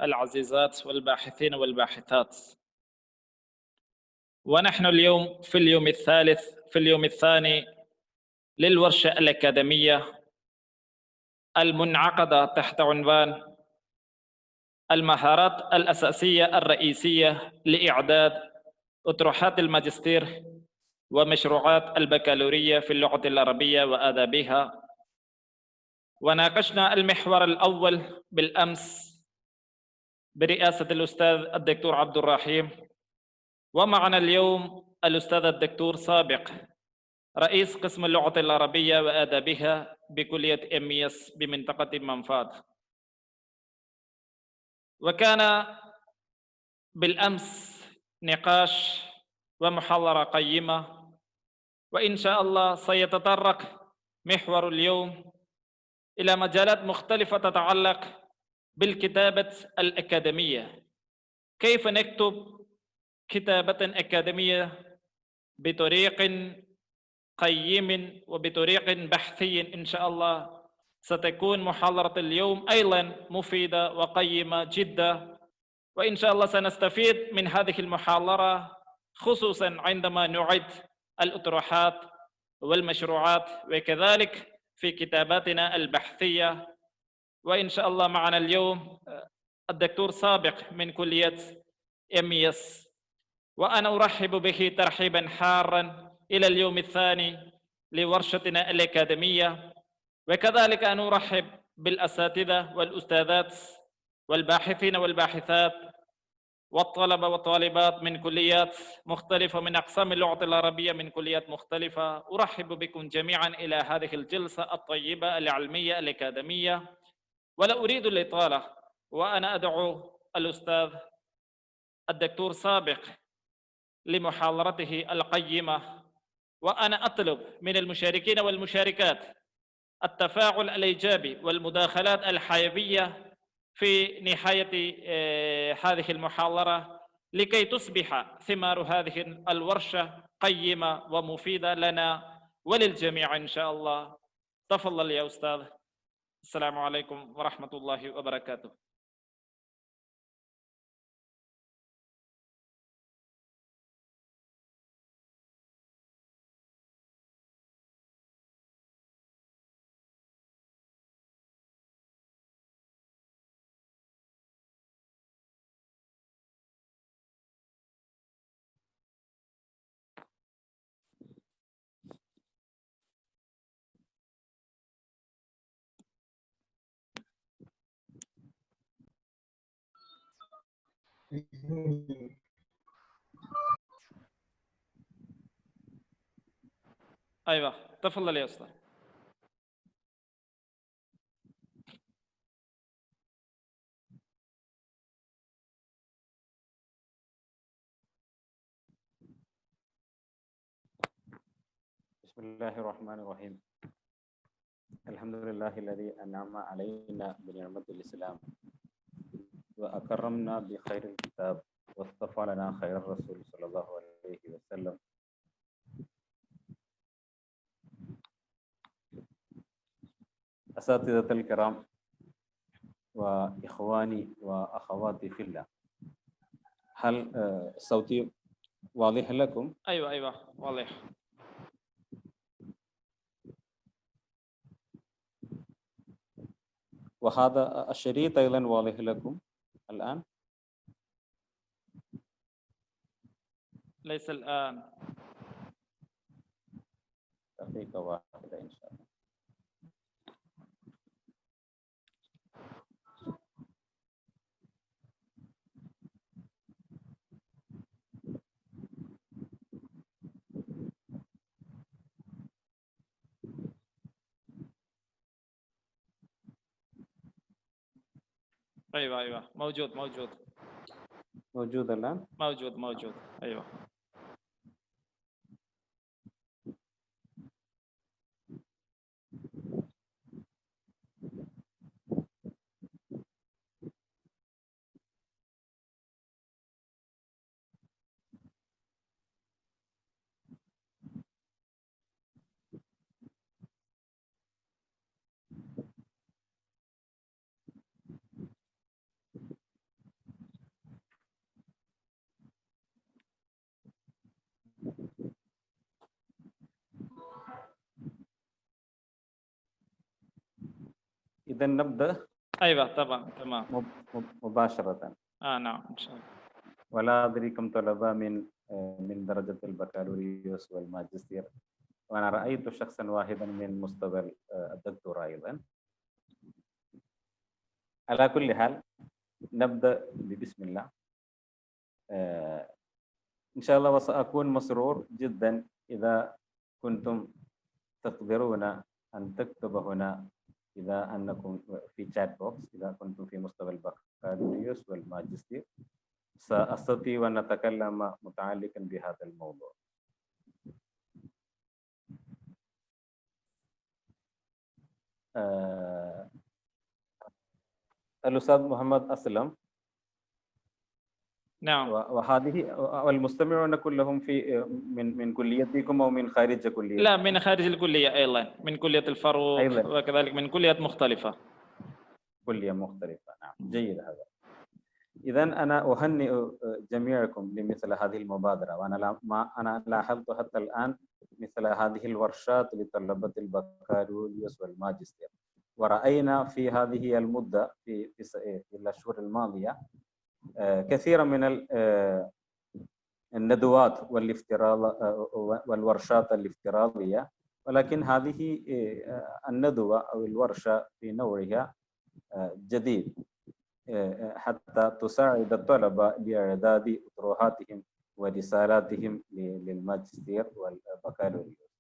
العزيزات والباحثين والباحثات، ونحن اليوم في اليوم الثاني للورشة الأكاديمية المنعقدة تحت عنوان المهارات الأساسية الرئيسية لإعداد أطروحات الماجستير ومشروعات البكالوريا في اللغة العربية وآدابها. وناقشنا المحور الأول بالأمس برئاسة الأستاذ الدكتور عبد الرحيم، ومعنا اليوم الأستاذ الدكتور سابق رئيس قسم اللغة العربية وآدابها بكلية MES بمنطقة مامباد. وكان بالأمس نقاش ومحاضرة قيمة، وإن شاء الله سيتطرق محور اليوم إلى مجالات مختلفة تتعلق بالكتابة الأكاديمية. كيف نكتب كتابة أكاديمية بطريق قيم وبطريق بحثي؟ إن شاء الله ستكون محاضرة اليوم أيضا مفيدة وقيمة جدا، وإن شاء الله سنستفيد من هذه المحاضرة خصوصا عندما نعد الأطروحات والمشروعات وكذلك في كتاباتنا البحثية. وإن شاء الله معنا اليوم الدكتور سابق من كلية MES، وأنا أرحب به ترحيبا حارا إلى اليوم الثاني لورشتنا الأكاديمية، وكذلك أن أرحب بالأساتذة والأستاذات والباحثين والباحثات والطلبة والطالبات من كليات مختلفة من أقسام اللغة العربية من كليات مختلفة. أرحب بكم جميعا إلى هذه الجلسة الطيبة العلمية الأكاديمية، ولا أريد الإطالة، وأنا أدعو الأستاذ الدكتور سابق لمحاضرته القيمة، وأنا أطلب من المشاركين والمشاركات التفاعل الإيجابي والمداخلات الحيوية في نهاية هذه المحاضرة لكي تصبح ثمار هذه الورشة قيمة ومفيدة لنا وللجميع إن شاء الله. تفضل يا أستاذ. السلام عليكم ورحمة الله وبركاته. أيوة تفضل يا أستاذ. بسم الله الرحمن الرحيم. الحمد لله الذي أنعم علينا بنعمة الإسلام وأكرمنا بخير الكتاب واصطفى لنا خير الرسول صلى الله عليه وسلم. أساتذة الكرام وإخواني وأخواتي في الله، هل صوتي واضح لكم؟ أيوة واضح. وهذا الشريط أيضا واضح لكم الآن؟ ليس الآن. دقيقة واحدة إن شاء الله. أيوة موجود الآن؟ موجود أيوة. إذا نبدأ أيوة طبعا تمام. مباشرة. نعم إن شاء الله. ولا أدري كم طلبة من درجة البكالوريوس والماجستير، وأنا رأيت شخصا واحدا من مستوى الدكتوراه أيضا. على كل حال نبدأ بسم الله. إن شاء الله، وسأكون مسرور جدا إذا كنتم تقدرون أن تكتبوا هنا إذا أنكم في chat box إذا كنتم في مستوى البكالوريوس والماجستير، سأستطيع أن أتكلم متعلقا بهذا الموضوع. الأستاذ محمد أسلم. نعم. وهذه والمستمعون كلهم في من كليتكم أو من خارج كليتكم؟ لا، من خارج الكلية أيضا، من كلية الفاروق أيضا. وكذلك من كليات مختلفة. كلية مختلفة، نعم، جيد هذا. إذا أنا أهنئ جميعكم لمثل هذه المبادرة، وأنا لاحظت حتى الآن مثل هذه الورشات لطلبة البكالوريوس والماجستير، ورأينا في هذه المدة في الأشهر الماضية كثيرا من الندوات والورشات الافتراضية، ولكن هذه الندوة أو الورشة في نوعها جديد حتى تساعد الطلبة لإعداد أطروحاتهم ورسالاتهم للماجستير والبكالوريوس.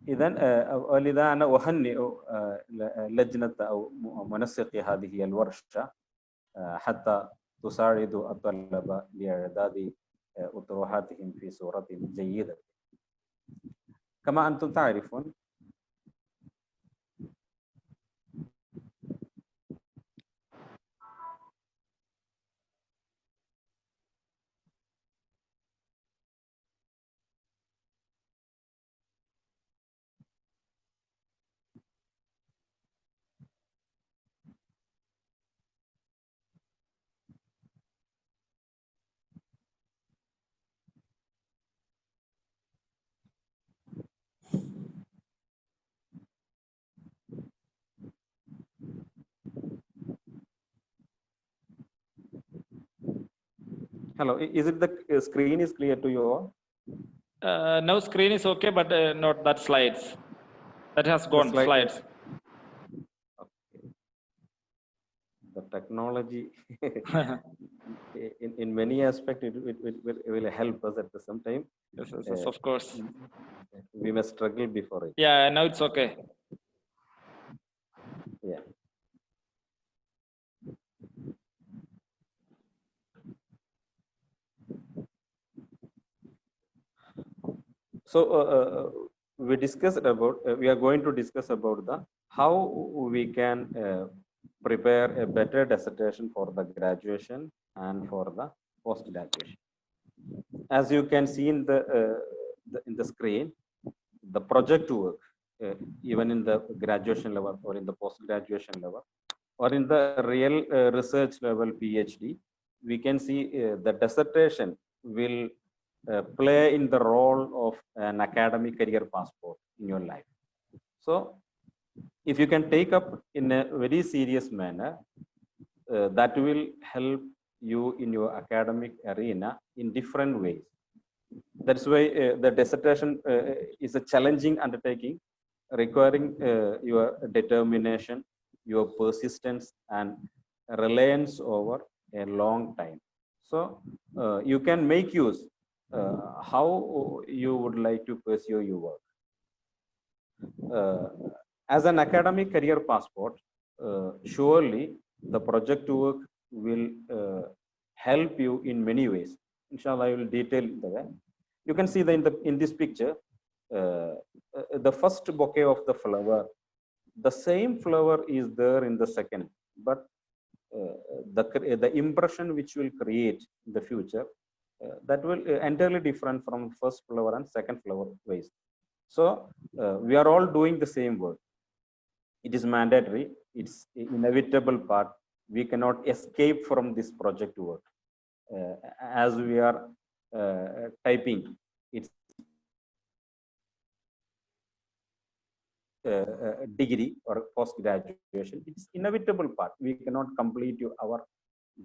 إذن ولذا أنا أهنئ لجنة أو منسقي هذه الورشة حتى تساعد الطلبة لإعداد أطروحاتهم في صورة جيدة. كما أنتم تعرفون، hello, is it the screen is clear to you all? Now screen is okay, but not that slides. That has gone, slides. Okay. The technology in many aspects it will help us at the same time. Yes, of course. We must struggle before it. Yeah, now it's okay. Yeah. So we discussed about, we are going to discuss about how we can prepare a better dissertation for the graduation and for the post-graduation. As you can see in the screen, the project work, even in the graduation level or in the post-graduation level, or in the real research level PhD, we can see the dissertation will play in the role of an academic career passport in your life. So if you can take up in a very serious manner, that will help you in your academic arena in different ways. That's why the dissertation is a challenging undertaking, requiring your determination, your persistence, and reliance over a long time. So you can make use how you would like to pursue your work. As an academic career passport, surely the project work will help you in many ways. Inshallah, I will detail the way. You can see in this picture, the first bouquet of the flower, the same flower is there in the second, but the impression which will create in the future, that will entirely different from first flower and second flower ways. So we are all doing the same work. It is mandatory. It's inevitable part. We cannot escape from this project work. As we are typing, it's degree or post graduation. It's inevitable part. We cannot complete our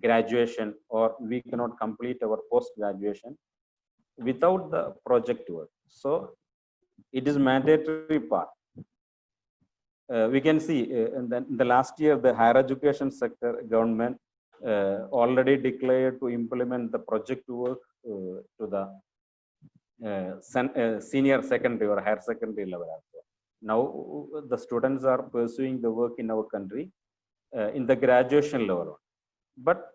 graduation or we cannot complete our post graduation without the project work. So it is mandatory part. We can see in the last year, the higher education sector government already declared to implement the project work to the senior secondary or higher secondary level also. Now the students are pursuing the work in our country in the graduation level. But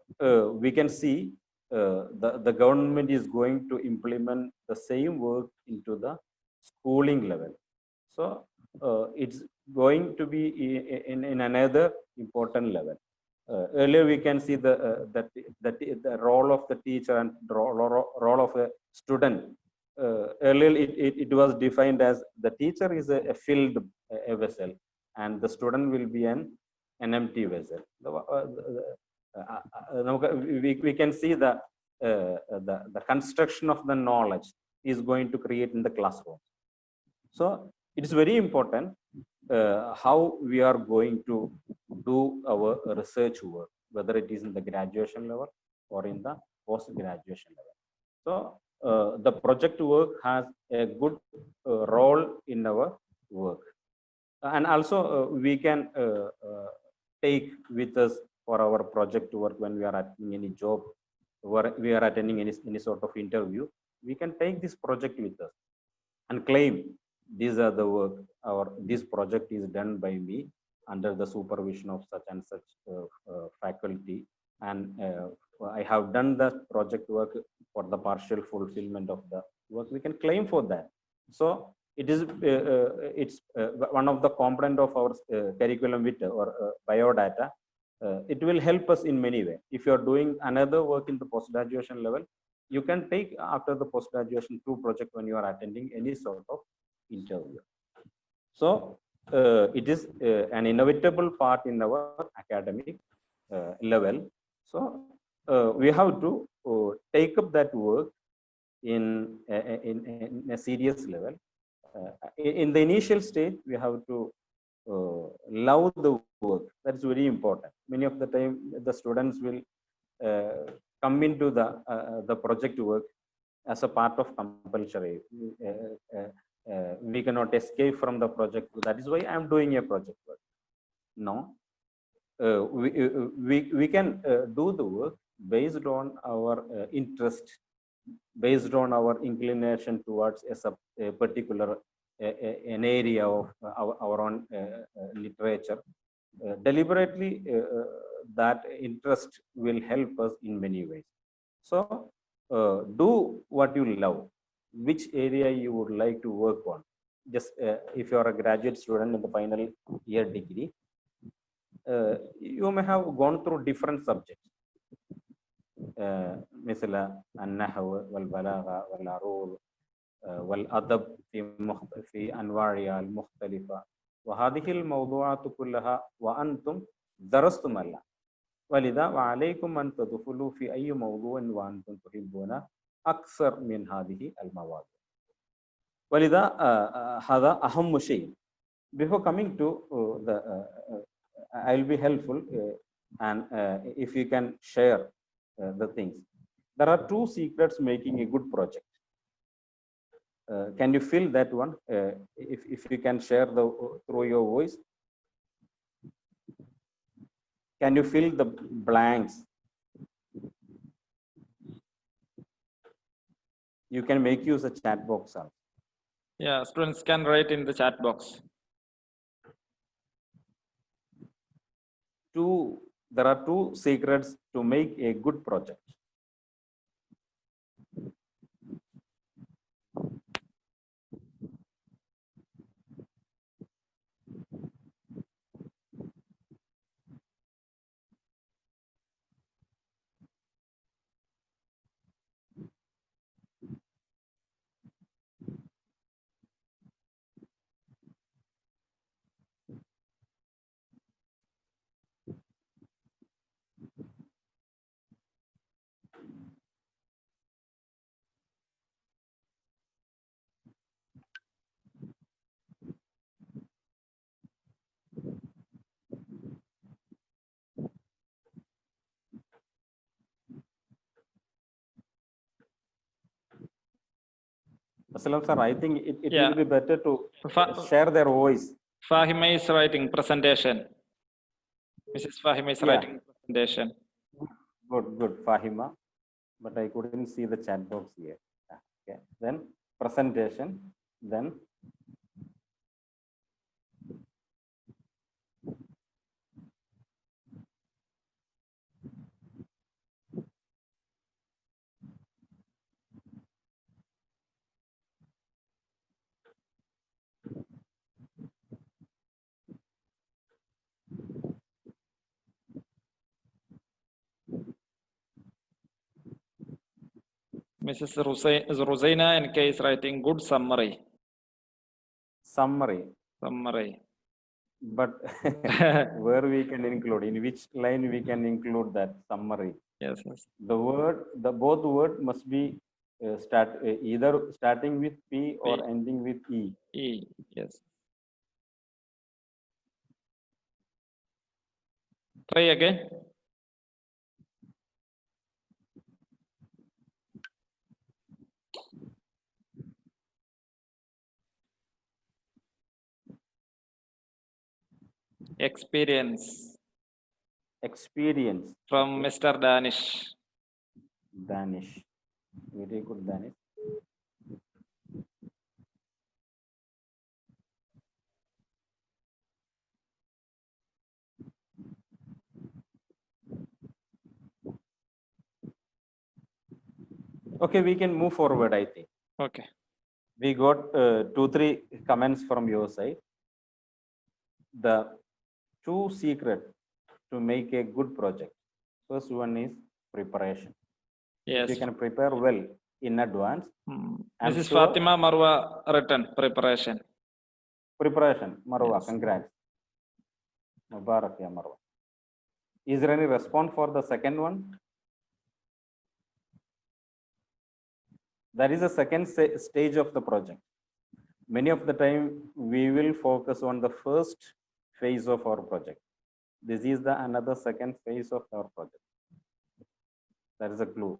we can see the government is going to implement the same work into the schooling level. So it's going to be in another important level. Earlier we can see that the role of the teacher and role of a student. Earlier it was defined as the teacher is a filled vessel and the student will be an empty vessel. We can see the construction of the knowledge is going to create in the classroom. So it is very important how we are going to do our research work, whether it is in the graduation level or in the post-graduation level. So the project work has a good role in our work. And also we can take with us for our project work when we are attending any job, or we are attending any sort of interview. We can take this project with us and claim these are the work, or this project is done by me under the supervision of such and such faculty, and I have done the project work for the partial fulfillment of the work. We can claim for that. So it is it's one of the component of our curriculum vitae or biodata. It will help us in many ways. If you are doing another work in the post-graduation level, you can take after the post-graduation 2 project when you are attending any sort of interview. So it is an inevitable part in our academic level. So we have to take up that work in a serious level. In the initial stage, we have to love the work. That's very important. Many of the time, the students will come into the project work as a part of compulsory. We cannot escape from the project. That is why I am doing a project work. No, we can do the work based on our interest, based on our inclination towards a particular an area of our own literature. Deliberately, that interest will help us in many ways. So do what you love. Which area you would like to work on? Just if you are a graduate student in the final year degree, you may have gone through different subjects. مثل النحو والبلاغة والعروض والأدب في أنواعها المختلفة وهذه الموضوعات كلها وأنتم درستم لها ولذا وعليكم أن تدخلوا في أي موضوع وأنتم تحبون أكثر من هذه المواد. ولذا هذا أهم شيء. Before coming to I will be helpful and if you can share the things. There are 2 secrets making a good project. Can you fill that one? If you can share through your voice. Can you fill the blanks? You can make use of chat box also. Yeah, students can write in the chat box. There are 2 secrets to make a good project. Aslam sir, I think it Yeah. will be better to Fa- share their voice. Fahima is writing presentation. Mrs. Fahima is Yeah. writing presentation. Good, Fahima. But I couldn't see the chat box here. Okay. Then presentation. Then Mrs. Rosaina NK is writing good summary. summary. Summary. But where we can include, in which line we can include that summary. Yes, yes. Both word must be either starting with P or P. ending with E. E. Yes. Try again. Experience from Okay. Mr. Danish. Danish. Very good, Danish. Okay, we can move forward, I think. Okay. We got 2-3 comments from your side. The two secrets to make a good project. First one is preparation. Yes. If you can prepare well in advance. Mrs. Fatima Marwa written preparation. Preparation, Marwa, Yes. congrats. Mubarak ya Marwa. Is there any response for the second one? That is the second stage of the project. Many of the time we will focus on the first phase of our project. This is the another second phase of our project. That is a clue.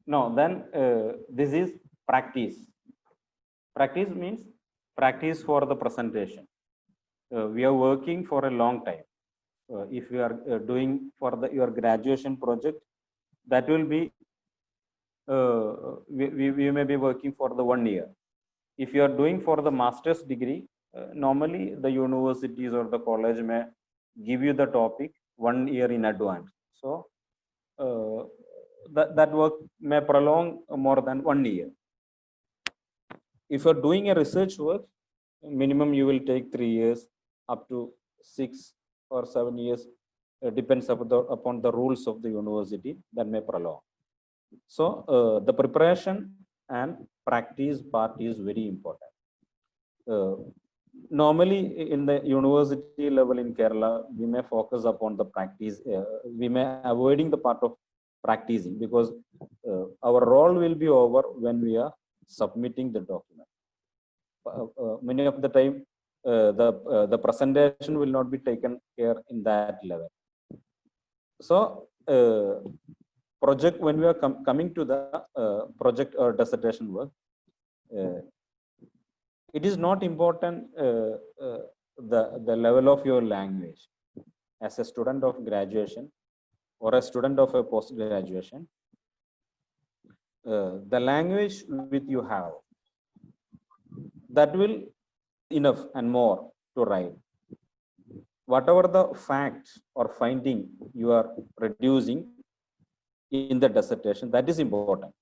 No, then this is practice. Practice means practice for the presentation. We are working for a long time. If you are doing for your graduation project, that will be we may be working for the 1 year. If you are doing for the master's degree, normally the universities or the college may give you the topic 1 year in advance. So that work may prolong more than 1 year. If you're doing a research work, minimum you will take 3 years up to 6 or 7 years. Depends upon the rules of the university that may prolong. So the preparation and practice part is very important. Normally in the university level in Kerala, we may focus upon the practice. We may avoiding the part of practicing because our role will be over when we are submitting the document. Many of the time, the presentation will not be taken care in that level. So project, when we are coming to the project or dissertation work, it is not important the level of your language. As a student of graduation or a student of a post graduation, the language which you have, that will enough and more to write. Whatever the facts or finding you are producing in the dissertation, that is important.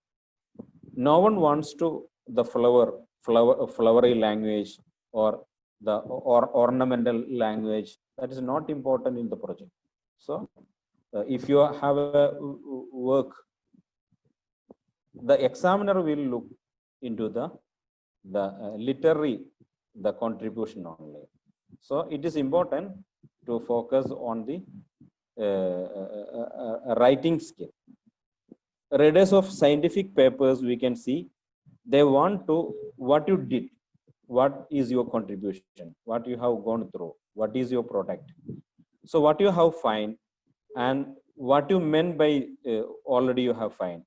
No one wants to the flowery language or the ornamental language. That is not important in the project. So if you have a work, the examiner will look into the literary, the contribution only. So it is important to focus on the writing skill. Readers of scientific papers, we can see they want to what you did, what is your contribution, what you have gone through, what is your product. So what you have find and what you meant by already you have find.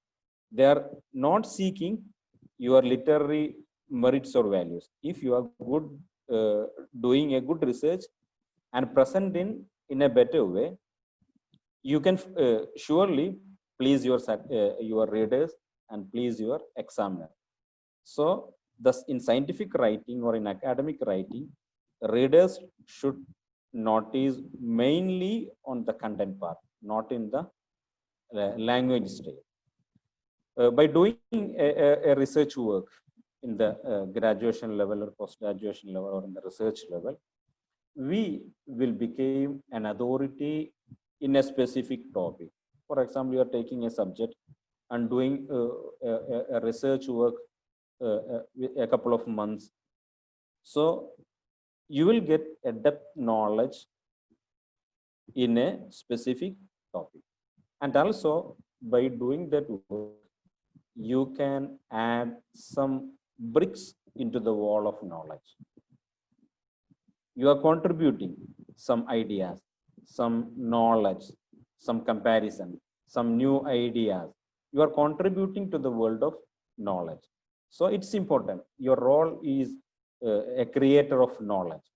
They are not seeking your literary merits or values. If you are good, doing a good research and present in a better way, you can surely please your readers and please your examiner. So thus in scientific writing or in academic writing, readers should notice mainly on the content part, not in the language stage. By doing a research work in the graduation level or post-graduation level or in the research level, we will become an authority in a specific topic. For example, you are taking a subject and doing a research work a couple of months. So you will get a depth knowledge in a specific topic. And also by doing that work, you can add some bricks into the wall of knowledge. You are contributing some ideas, some knowledge, some comparison, some new ideas. You are contributing to the world of knowledge. So it's important. Your role is a creator of knowledge.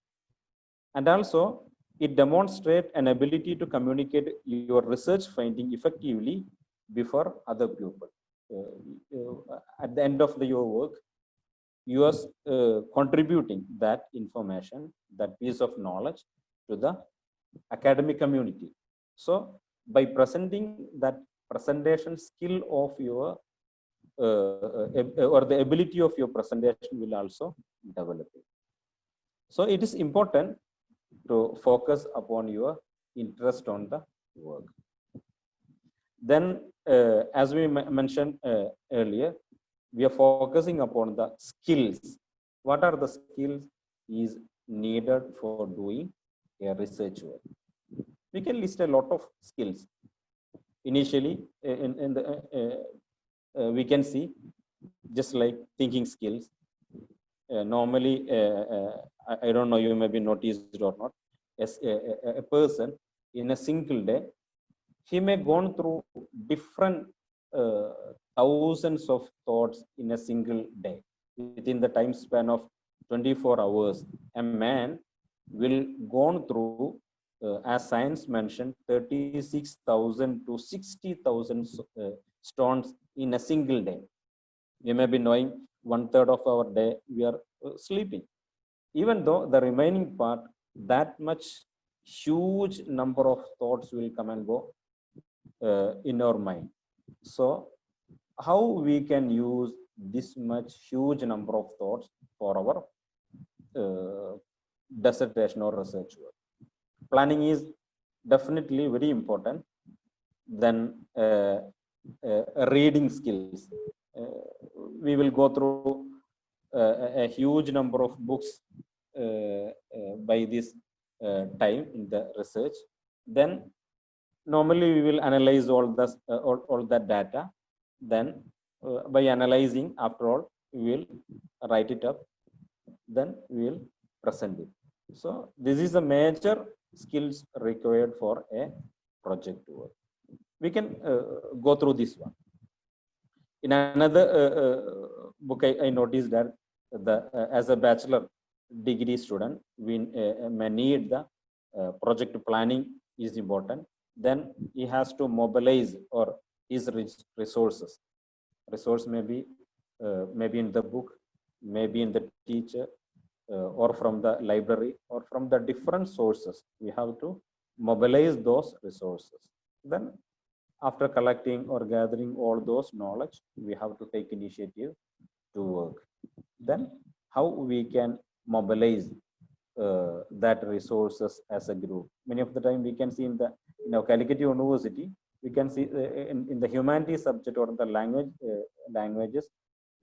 And also, it demonstrates an ability to communicate your research finding effectively before other people. At the end of your work, you are contributing that information, that piece of knowledge to the academic community. So by presenting that presentation skill of your or the ability of your presentation will also develop. So it is important to focus upon your interest on the work. Then as we mentioned earlier, we are focusing upon the skills. What are the skills is needed for doing a research work? We can list a lot of skills. Initially, we can see just like thinking skills. Normally, I don't know, you may be noticed or not, as a person in a single day, he may gone through different thousands of thoughts in a single day. Within the time span of 24 hours, a man will gone through, as science mentioned, 36,000 to 60,000 stones in a single day. You may be knowing 1/3 of our day we are sleeping. Even though the remaining part, that much huge number of thoughts will come and go in our mind. So how we can use this much huge number of thoughts for our dissertation or research work? Planning is definitely very important. Then reading skills. We will go through a huge number of books by this time in the research. Then normally we will analyze all that data. Then by analyzing, after all, we will write it up. Then we will present it. So this is the major skills required for a project work. We can go through this one. In another book, I noticed that as a bachelor degree student, we may need the project planning is important. Then he has to mobilize or his resources. Resource may be in the book, maybe in the teacher, or from the library, or from the different sources. We have to mobilize those resources. Then after collecting or gathering all those knowledge, we have to take initiative to work. Then how we can mobilize that resources as a group? Many of the time we can see in Calicut University, we can see in the humanities subject or the languages,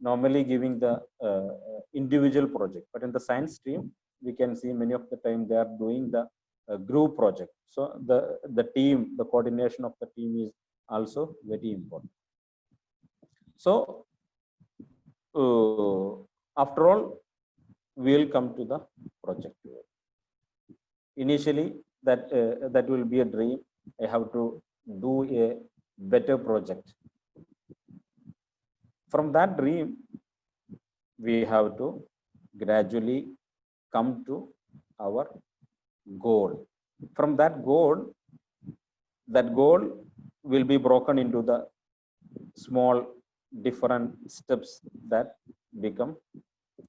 normally giving the individual project. But in the science stream, we can see many of the time they are doing the group project. So the team, the coordination of the team is also very important. So after all, we will come to the project work. initially that will be a dream. I have to do a better project. From that dream, we have to gradually come to our goal. From that goal will be broken into the small different steps that become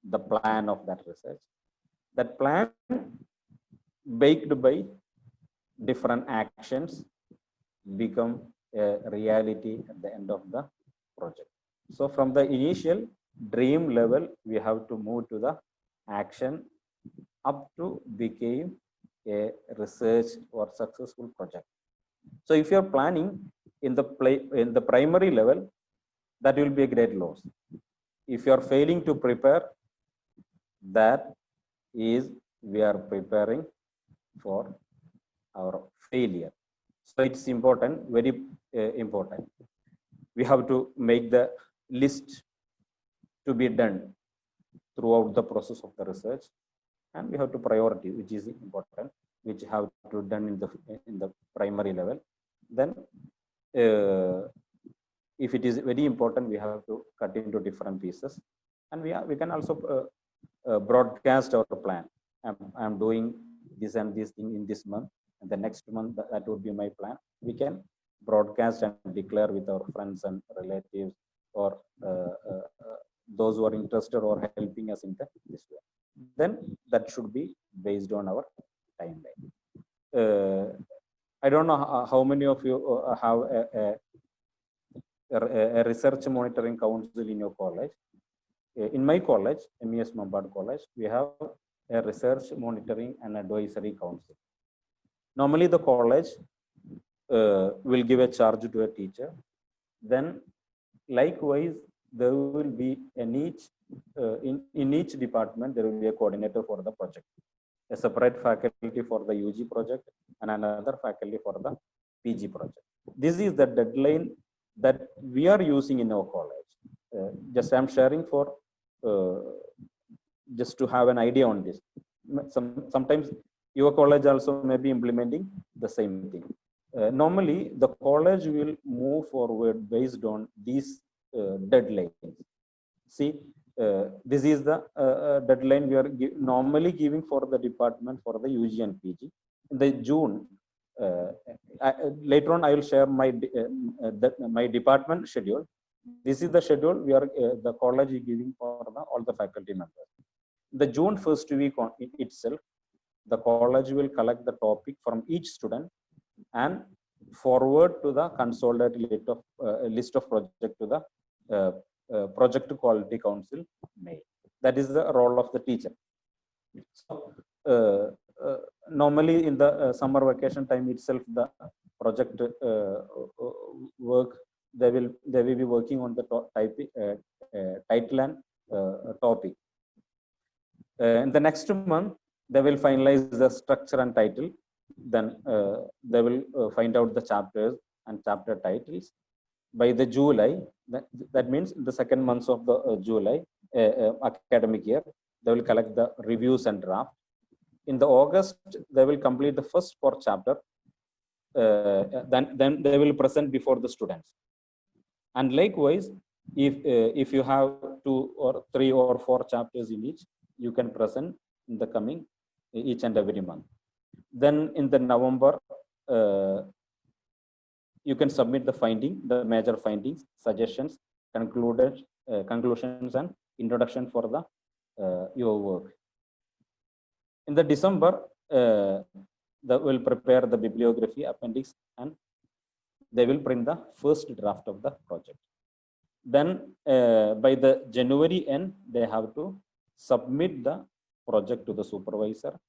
the plan of that research. That plan, baked by different actions, become a reality at the end of the project. So from the initial dream level, we have to move to the action up to become a research or successful project. So if you're planning in the primary level, that will be a great loss. If you are failing to prepare, that is, we are preparing for our failure. So it's important, very important. We have to make the list to be done throughout the process of the research, and we have to priority, which is important, which have to done in the primary level. Then if it is very important, we have to cut into different pieces, and we can also broadcast our plan. I'm doing this and this thing in this month, and the next month that would be my plan. We can broadcast and declare with our friends and relatives, or those who are interested or helping us in this way. Then that should be based on our timeline. I don't know how many of you have a research monitoring council in your college. In my college, MES Mampad College, we have a research monitoring and advisory council. Normally, the college will give a charge to a teacher. Then, likewise, there will be in each department, there will be a coordinator for the project, a separate faculty for the UG project, and another faculty for the PG project. This is the deadline that we are using in our college. Just I'm sharing for just to have an idea on this. Sometimes your college also may be implementing the same thing. Normally, the college will move forward based on these deadlines. See, this is the deadline we are normally giving for the department for the UG and PG. In the June, later on I will share my department schedule. This is the schedule we are the college is giving for all the faculty members. The June first week on itself, the college will collect the topic from each student and forward to the consolidated list of project to the project quality council mail. That is the role of the teacher. So normally in the summer vacation time itself, the project work, they will be working on the title and topic. In the next month, they will finalize the structure and title. Then they will find out the chapters and chapter titles. By the July, that means the second month of the July academic year, they will collect the reviews and draft. In the August, they will complete the first 4 chapter. Then they will present before the students. And likewise, if you have 2 or 3 or 4 chapters in each, you can present in the coming each and every month. Then in the November, you can submit the major findings, suggestions, conclusions, and introduction for the your work. In the December, they will prepare the bibliography appendix, and they will print the first draft of the project. Then by the January end, they have to submit the project to the supervisor,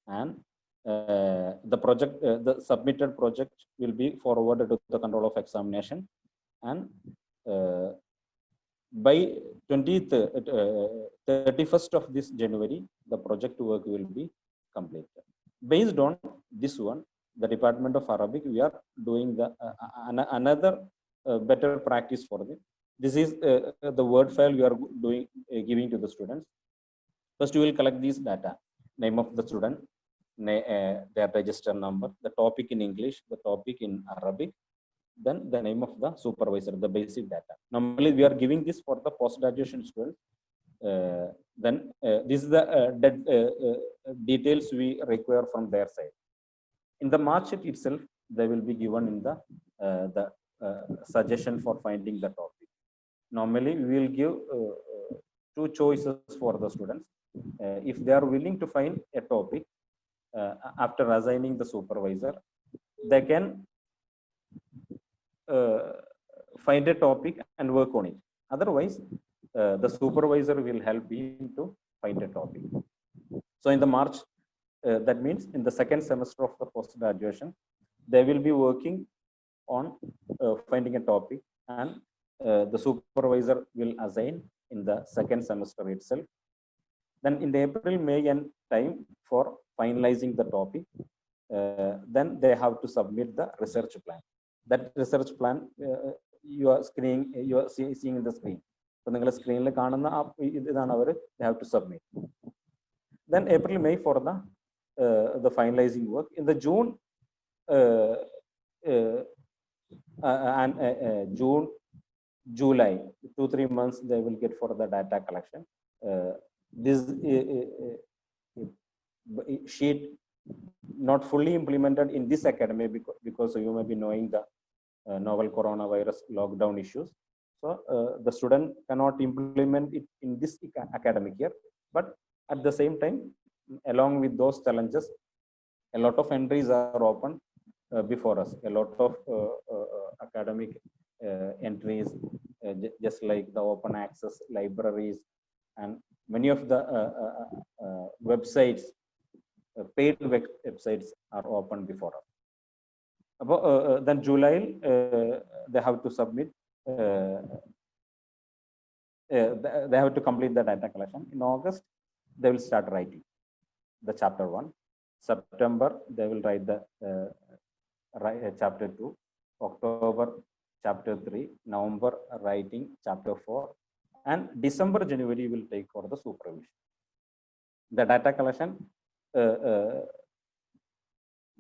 and the submitted project will be forwarded to the control of examination, and by 31st of this January, the project work will be completed. Based on this one, the Department of Arabic, we are doing the another better practice for them. This is the word file we are giving to the students. First, you will collect this data: name of the student, their register number, the topic in English, the topic in Arabic, then the name of the supervisor, the basic data. Normally, we are giving this for the post-graduation students. Then this is the details we require from their side. In the mark sheet itself, they will be given in the suggestion for finding the topic. Normally, we will give two choices for the students. If they are willing to find a topic after assigning the supervisor, they can find a topic and work on it. Otherwise, the supervisor will help him to find a topic. So in the March, that means in the second semester of the post-graduation, they will be working on finding a topic, and the supervisor will assign in the second semester itself. Then in the April, May and time for finalizing the topic, then they have to submit the research plan. That research plan you are seeing in the screen. So the screen they have to submit. Then April, May for the finalizing work. In the June and June, July, 2-3 months they will get for the data collection. This sheet not fully implemented in this academy because you may be knowing the novel coronavirus lockdown issues. So the student cannot implement it in this academic year, but at the same time, along with those challenges, a lot of entries are open before us. A lot of academic entries, just like the open access libraries, and many of the websites, paid websites are open before us. Then July, they have to submit. They have to complete the data collection. In August, they will start writing the chapter 1. September, they will write the chapter 2. October, chapter 3. November, writing chapter 4. And December, January will take for the supervision. The data collection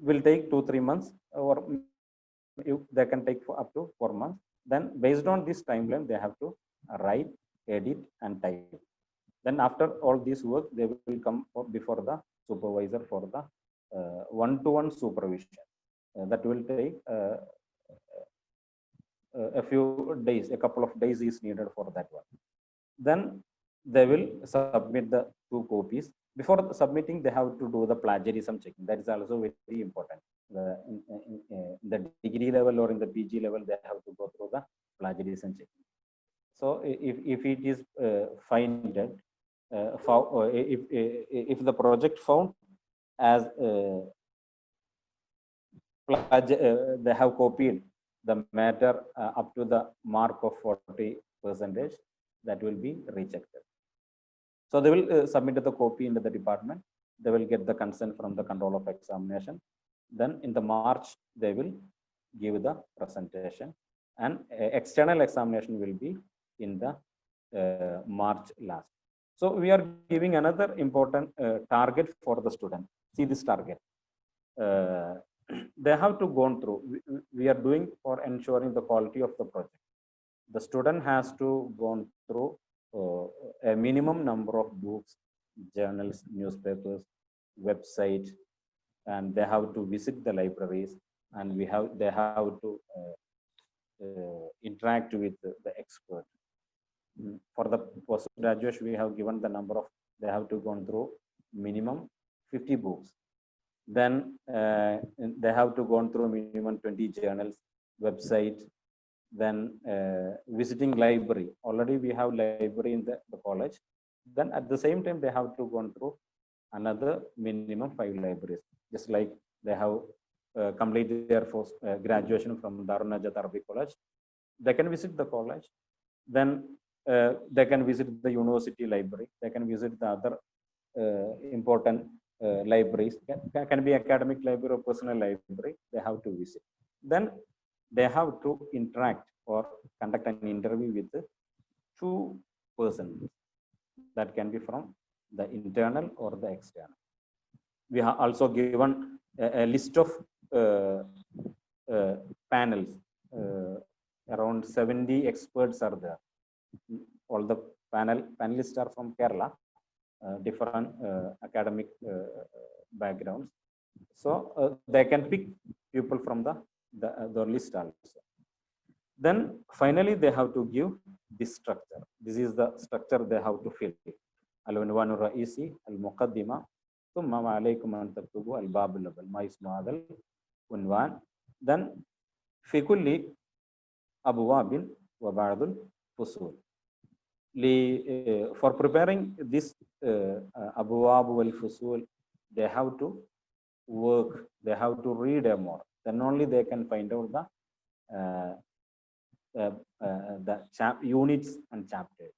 will take 2-3 months, or they can take up to 4 months. Then based on this timeline, they have to write, edit, and type. Then after all this work, they will come before the supervisor for the one-to-one supervision. That will take a few days, a couple of days is needed for that one. Then they will submit the 2 copies. Before submitting, they have to do the plagiarism checking. That is also very important. In the degree level or in the PG level, they have to go through the plagiarism checking. So if it is if the project found as they have copied the matter up to the mark of 40%, that will be rejected. So they will submit the copy into the department. They will get the consent from the control of examination. Then in the March, they will give the presentation, and external examination will be in the March last. So we are giving another important target for the student. See this target. They have to go through. We are doing for ensuring the quality of the project. The student has to go through a minimum number of books, journals, newspapers, websites, and they have to visit the libraries, and they have to interact with the expert. For the post-graduation, we have given the number of, they have to go through minimum 50 books. Then they have to go through minimum 20 journals, websites, then visiting library. Already we have library in the college. Then at the same time, they have to go through another minimum 5 libraries. Just like they have completed their first graduation from Darun Najat Arabic College, they can visit the college. Then they can visit the university library. They can visit the other important libraries. Can be academic library or personal library. They have to visit. Then they have to interact or conduct an interview with 2 persons. That can be from the internal or the external. We have also given a list of panels. Around 70 experts are there. All the panelists are from Kerala, different academic backgrounds. So they can pick people from the list also. Then finally they have to give this structure. This is the structure they have to fill. Al-unwan al-ra'isi, al-muqaddima, thumma alaykum an taktubu al-bab al-awwal, ma ismu hadha al-unwan. Then fi kulli abwabin wa ba'd al-fusul. For preparing this abwab wal-fusul, they have to work, they have to read more. Then only they can find out the units and chapters.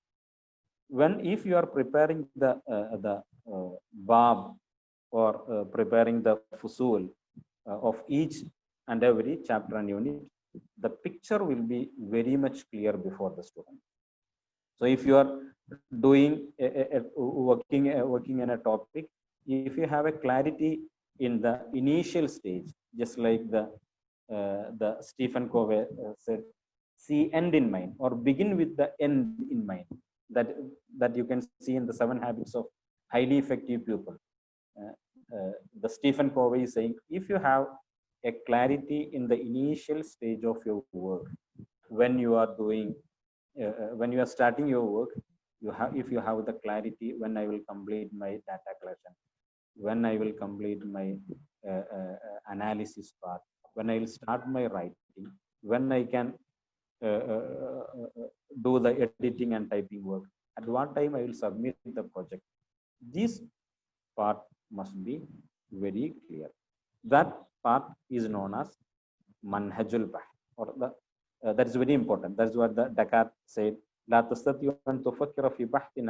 If you are preparing the bab or preparing the fusul of each and every chapter and unit, the picture will be very much clear before the student. So if you are doing working in a topic, if you have a clarity in the initial stage, just like the Stephen Covey said, see end in mind or begin with the end in mind. That you can see in the 7 habits of highly effective people. The Stephen Covey is saying, if you have a clarity in the initial stage of your work, when you are doing, when you are starting your work, if you have the clarity, when I will complete my data collection, when I will complete my analysis part, when I will start my writing, when I can do the editing and typing work, at what time I will submit the project. This part must be very clear. That part is known as manhajul bahth, or that is very important. That is what the Descartes said. لا تستطيع أن تفكر في بحث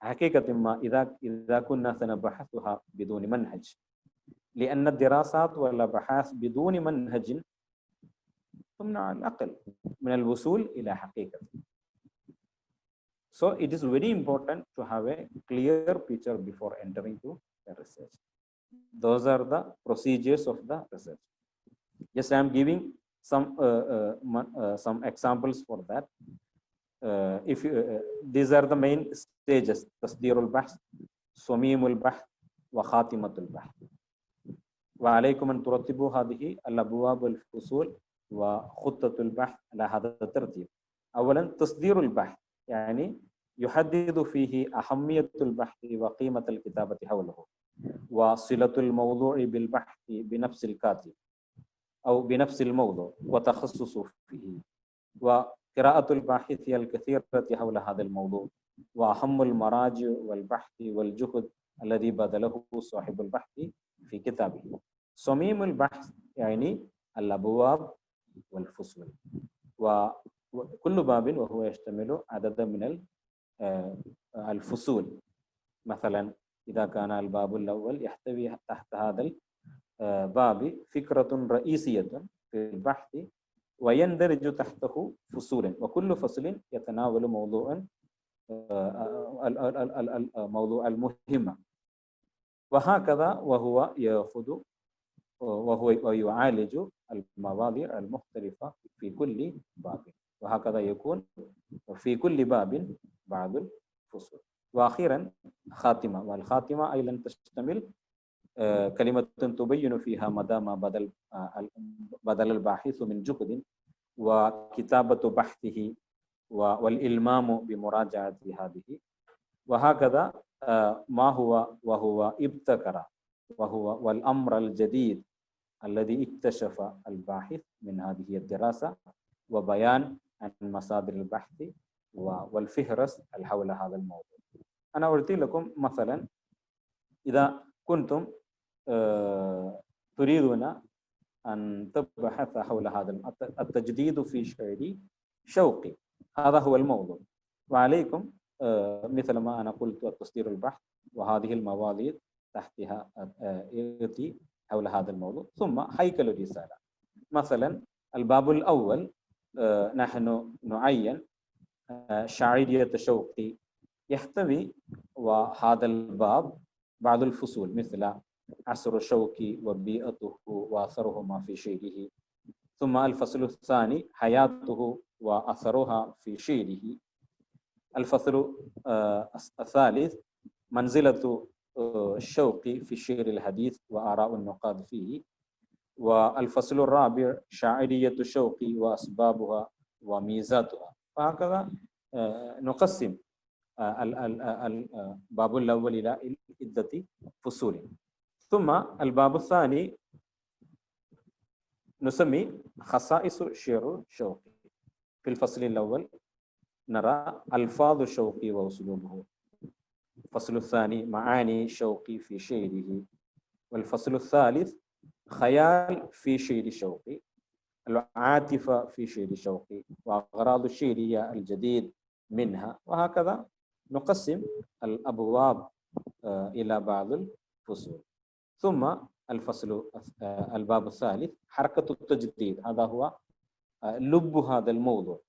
حقيقة ما إذا كنا سنبحثها بدون منهج. لأن الدراسات والأبحاث بدون منهج تمنع العقل من الوصول إلى حقيقة. So it is very important to have a clear picture before entering to the research. Those are the procedures of the research. Yes, I am giving some examples for that. These are the main stages: tasdirul bahth, swamimul bahth, wa khatimatul bahth. Wa alaykum an turattibu hadhihi al-abwab wal-fusul wa khuttatul bahth ala hadha at-tartib. Awalan tasdirul bahth, yani yuhaddidu fihi ahammiyatul bahthi wa qimatul kitabati hawlahu wa silatul mawdu'i bil bahthi bi nafsil katib أو بنفس الموضوع وتخصصه فيه وقراءة الباحث الكثيرة حول هذا الموضوع وأهم المراجع والبحث والجهد الذي بذله صاحب البحث في كتابه. صميم البحث يعني الأبواب والفصول، وكل باب وهو يشتمل عددا من الفصول. مثلا إذا كان الباب الأول يحتوي تحت هذا باب فكرة رئيسية في البحث ويندرج تحته فصول، وكل فصل يتناول موضوع المهمة، وهكذا وهو يأخذ وهو يعالج المواضيع المختلفة في كل باب، وهكذا يكون في كل باب بعض الفصول. وأخيرا خاتمة، والخاتمة أيضا تشتمل كلمة تبين فيها مدى ما بذل الباحث من جهد وكتابة بحثه والإلمام بمراجعة هذه، وهكذا ما هو وهو ابتكر وهو والأمر الجديد الذي اكتشف الباحث من هذه الدراسة، وبيان عن مصادر البحث والفهرس حول هذا الموضوع. أنا أعطي لكم مثلا، إذا كنتم تريدون أن تبحث حول هذا التجديد في شعر شوقي، هذا هو الموضوع، وعليكم مثل ما أنا قلت التصدير البحث وهذه المواضيع تحتها يأتي حول هذا الموضوع، ثم هيكل الرسالة. مثلا الباب الأول نحن نعين شاعرية شوقي يحتوي، وهذا الباب بعض الفصول مثل عصر الشوكي وبيئته وأثرهما في شيره. ثم الفصل الثاني حياته وأثرها في شيره. الفصل الثالث منزلة الشوق في الشعر الحديث وآراء النقاد فيه. والفصل الرابع شاعرية الشوق وأسبابها وميزاتها. وهكذا نقسم الباب الأول إلى عدة فصول. ثم الباب الثاني نسمي خصائص الشعر الشوقي. في الفصل الأول نرى ألفاظ الشوقي وأسلوبه. الفصل الثاني معاني الشوقي في شعره. والفصل الثالث خيال في شعر الشوقي، العاطفة في شعر الشوقي، وأغراض الشعرية الجديد منها. وهكذا نقسم الأبواب إلى بعض الفصول. ثم الباب الثالث حركة التجديد. هذا هو لب هذا الموضوع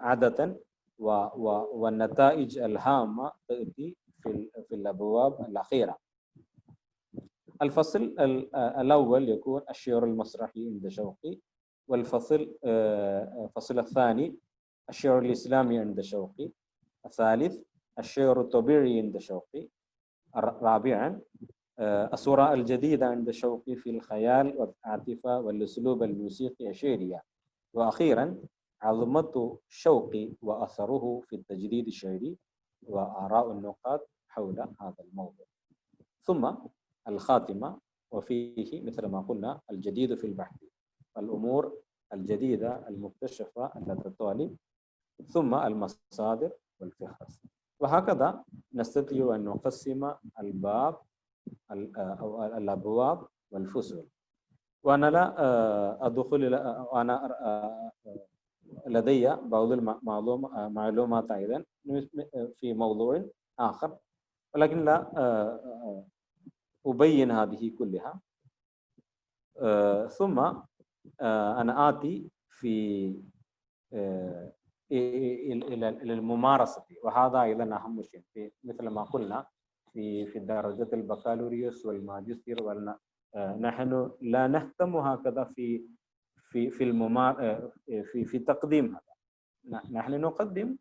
عادة، والنتائج الهامة تأتي في الأبواب الأخيرة. الفصل الأول يكون الشعر المسرحي عند شوقي. الفصل الثاني الشعر الإسلامي عند شوقي. الثالث الشعر الطبيعي عند شوقي. رابعا الصورة الجديدة عند شوقي في الخيال والعاطفة والأسلوب الموسيقي الشعري. وأخيرا عظمة شوقي وأثره في التجديد الشعري وآراء النقاد حول هذا الموضوع. ثم الخاتمة، وفيه مثل ما قلنا الجديد في البحث، الأمور الجديدة المكتشفة لدى الطالب، ثم المصادر والفهرس. وهكذا نستطيع أن نقسم الأبواب والفصول. وأنا لا أدخل أنا لدي بعض المعلومات أيضا في موضوع آخر، ولكن لا أبين هذه كلها. ثم أنا آتي إلى الممارسة، وهذا أيضا أهم شيء. مثل ما قلنا في درجة البكالوريوس والماجستير، نحن لا نهتم هكذا في تقديم هذا. نحن نقدم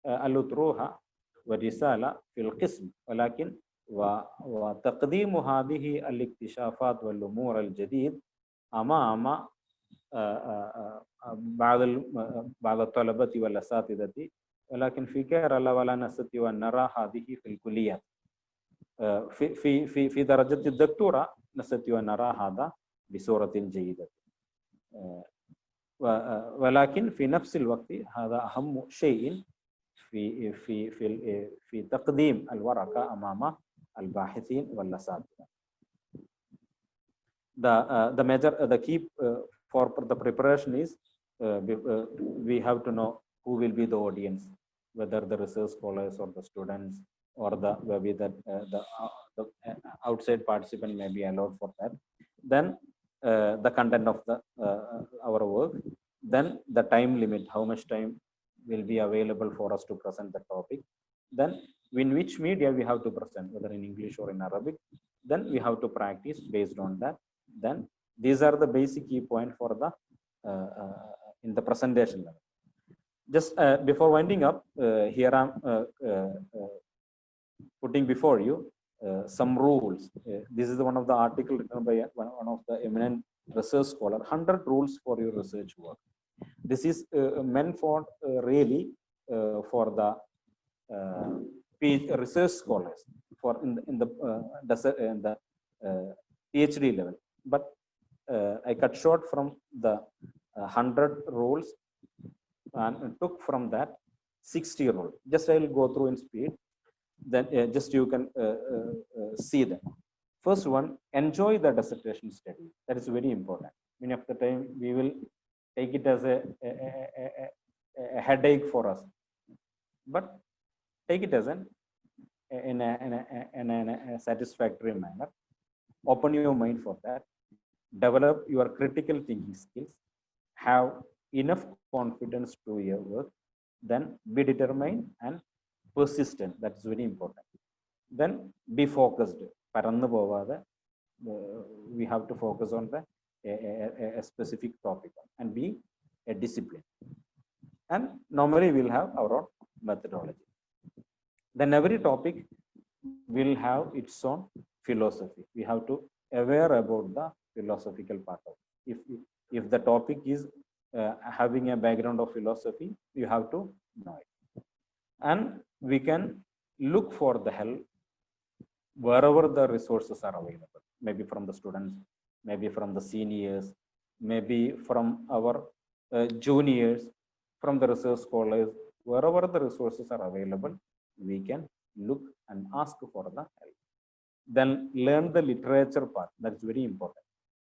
الأطروحة والرسالة في القسم، ولكن وتقديم هذه الاكتشافات والأمور الجديد أمام بعض الطلبة والأساتذة. ولكن في كيرلا ولا نستطيع أن نرى هذه في الكليات. في درجة الدكتوراه نستطيع أن نرى هذا بصورة جيدة. ولكن في نفس الوقت هذا أهم شيء في تقديم الورقة أمام الباحثين والأساتذة. The key for the preparation is we have to know who will be the audience, whether the research scholars or the students, or maybe the outside participant may be allowed for that. Then the content of our work, then the time limit, how much time will be available for us to present the topic, then in which media we have to present, whether in English or in Arabic, then we have to practice based on that. Then these are the basic key point for the in the presentation level. Just before winding up, here I'm putting before you some rules. This is one of the articles written by one of the eminent research scholar. 100 rules for your research work. This is meant for really for the research scholars for in the PhD level. But I cut short from the 100 rules and took from that 60 rules. Just I will go through in speed. Then just you can see them. First one, enjoy the dissertation study. That is very important. Many of the time we will take it as a headache for us, but take it as in a satisfactory manner. Open your mind for that. Develop your critical thinking skills. Have enough confidence to your work. Then be determined and persistent. That is very important. Then be focused. പരന്നു പോവാതെ we have to focus on the a specific topic and be a discipline. And normally we'll have our own methodology. Then every topic will have its own philosophy. We have to aware about the philosophical part of it. If the topic is having a background of philosophy, you have to know it. And we can look for the help wherever the resources are available, maybe from the students, maybe from the seniors, maybe from our juniors, from the research scholars, wherever the resources are available, we can look and ask for the help. Then learn the literature part, that's very important.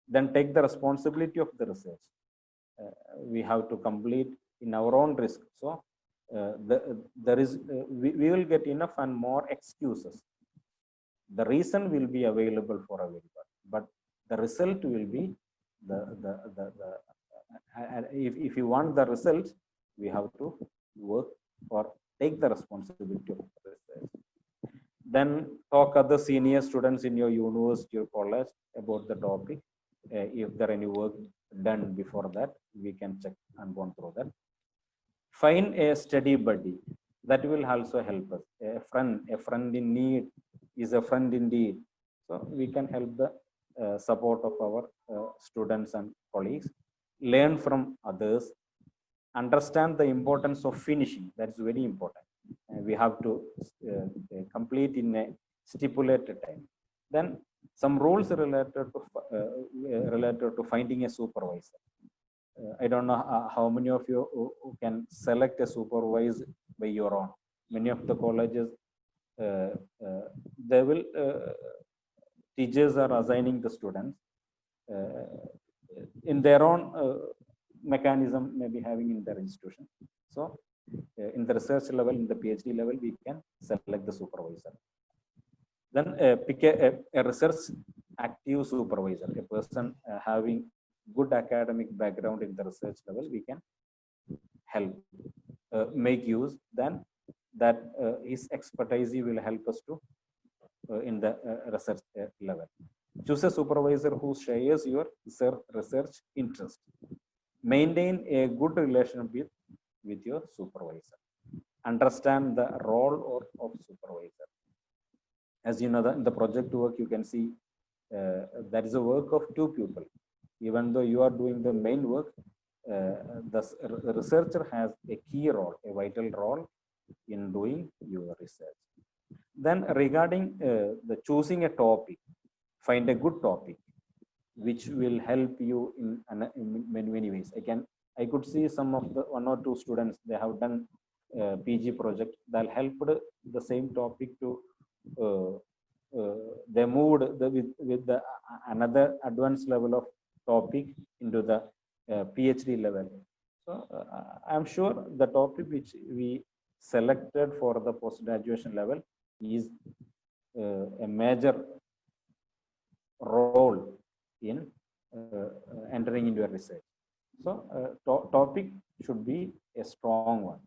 Then take the responsibility of the research. We have to complete in our own risk. So we will get enough and more excuses. The reason will be available for everybody, but the result will be if you want the results, we have to work or take the responsibility of the research. Then talk other senior students in your university or college about the topic. If there are any work done before that, we can check and go through that. Find a study buddy. That will also help us. A friend in need is a friend indeed. So we can help the support of our students and colleagues. Learn from others. Understand the importance of finishing. That's very important. We have to complete in a stipulated time. Then some rules related to finding a supervisor. I don't know how many of you who can select a supervisor by your own. Many of the colleges, they will, teachers are assigning the students in their own mechanism, maybe having in their institution. So in the research level, in the PhD level, we can select the supervisor. Then pick a research active supervisor, a person having good academic background in the research level, we can help make use. Then that his expertise will help us to in the research level. Choose a supervisor who shares your research interest. Maintain a good relationship with your supervisor. Understand the role of supervisor. As you know, in the project work, you can see that is a work of two people. Even though you are doing the main work, the researcher has a key role, a vital role in doing your research. Then regarding the choosing a topic, find a good topic which will help you in many ways. I could see some of the one or two students, they have done PG project that helped the same topic to they moved with the another advanced level of topic into the PhD level. So I'm sure the topic which we selected for the post-graduation level is a major role in entering into a research. So topic should be a strong one.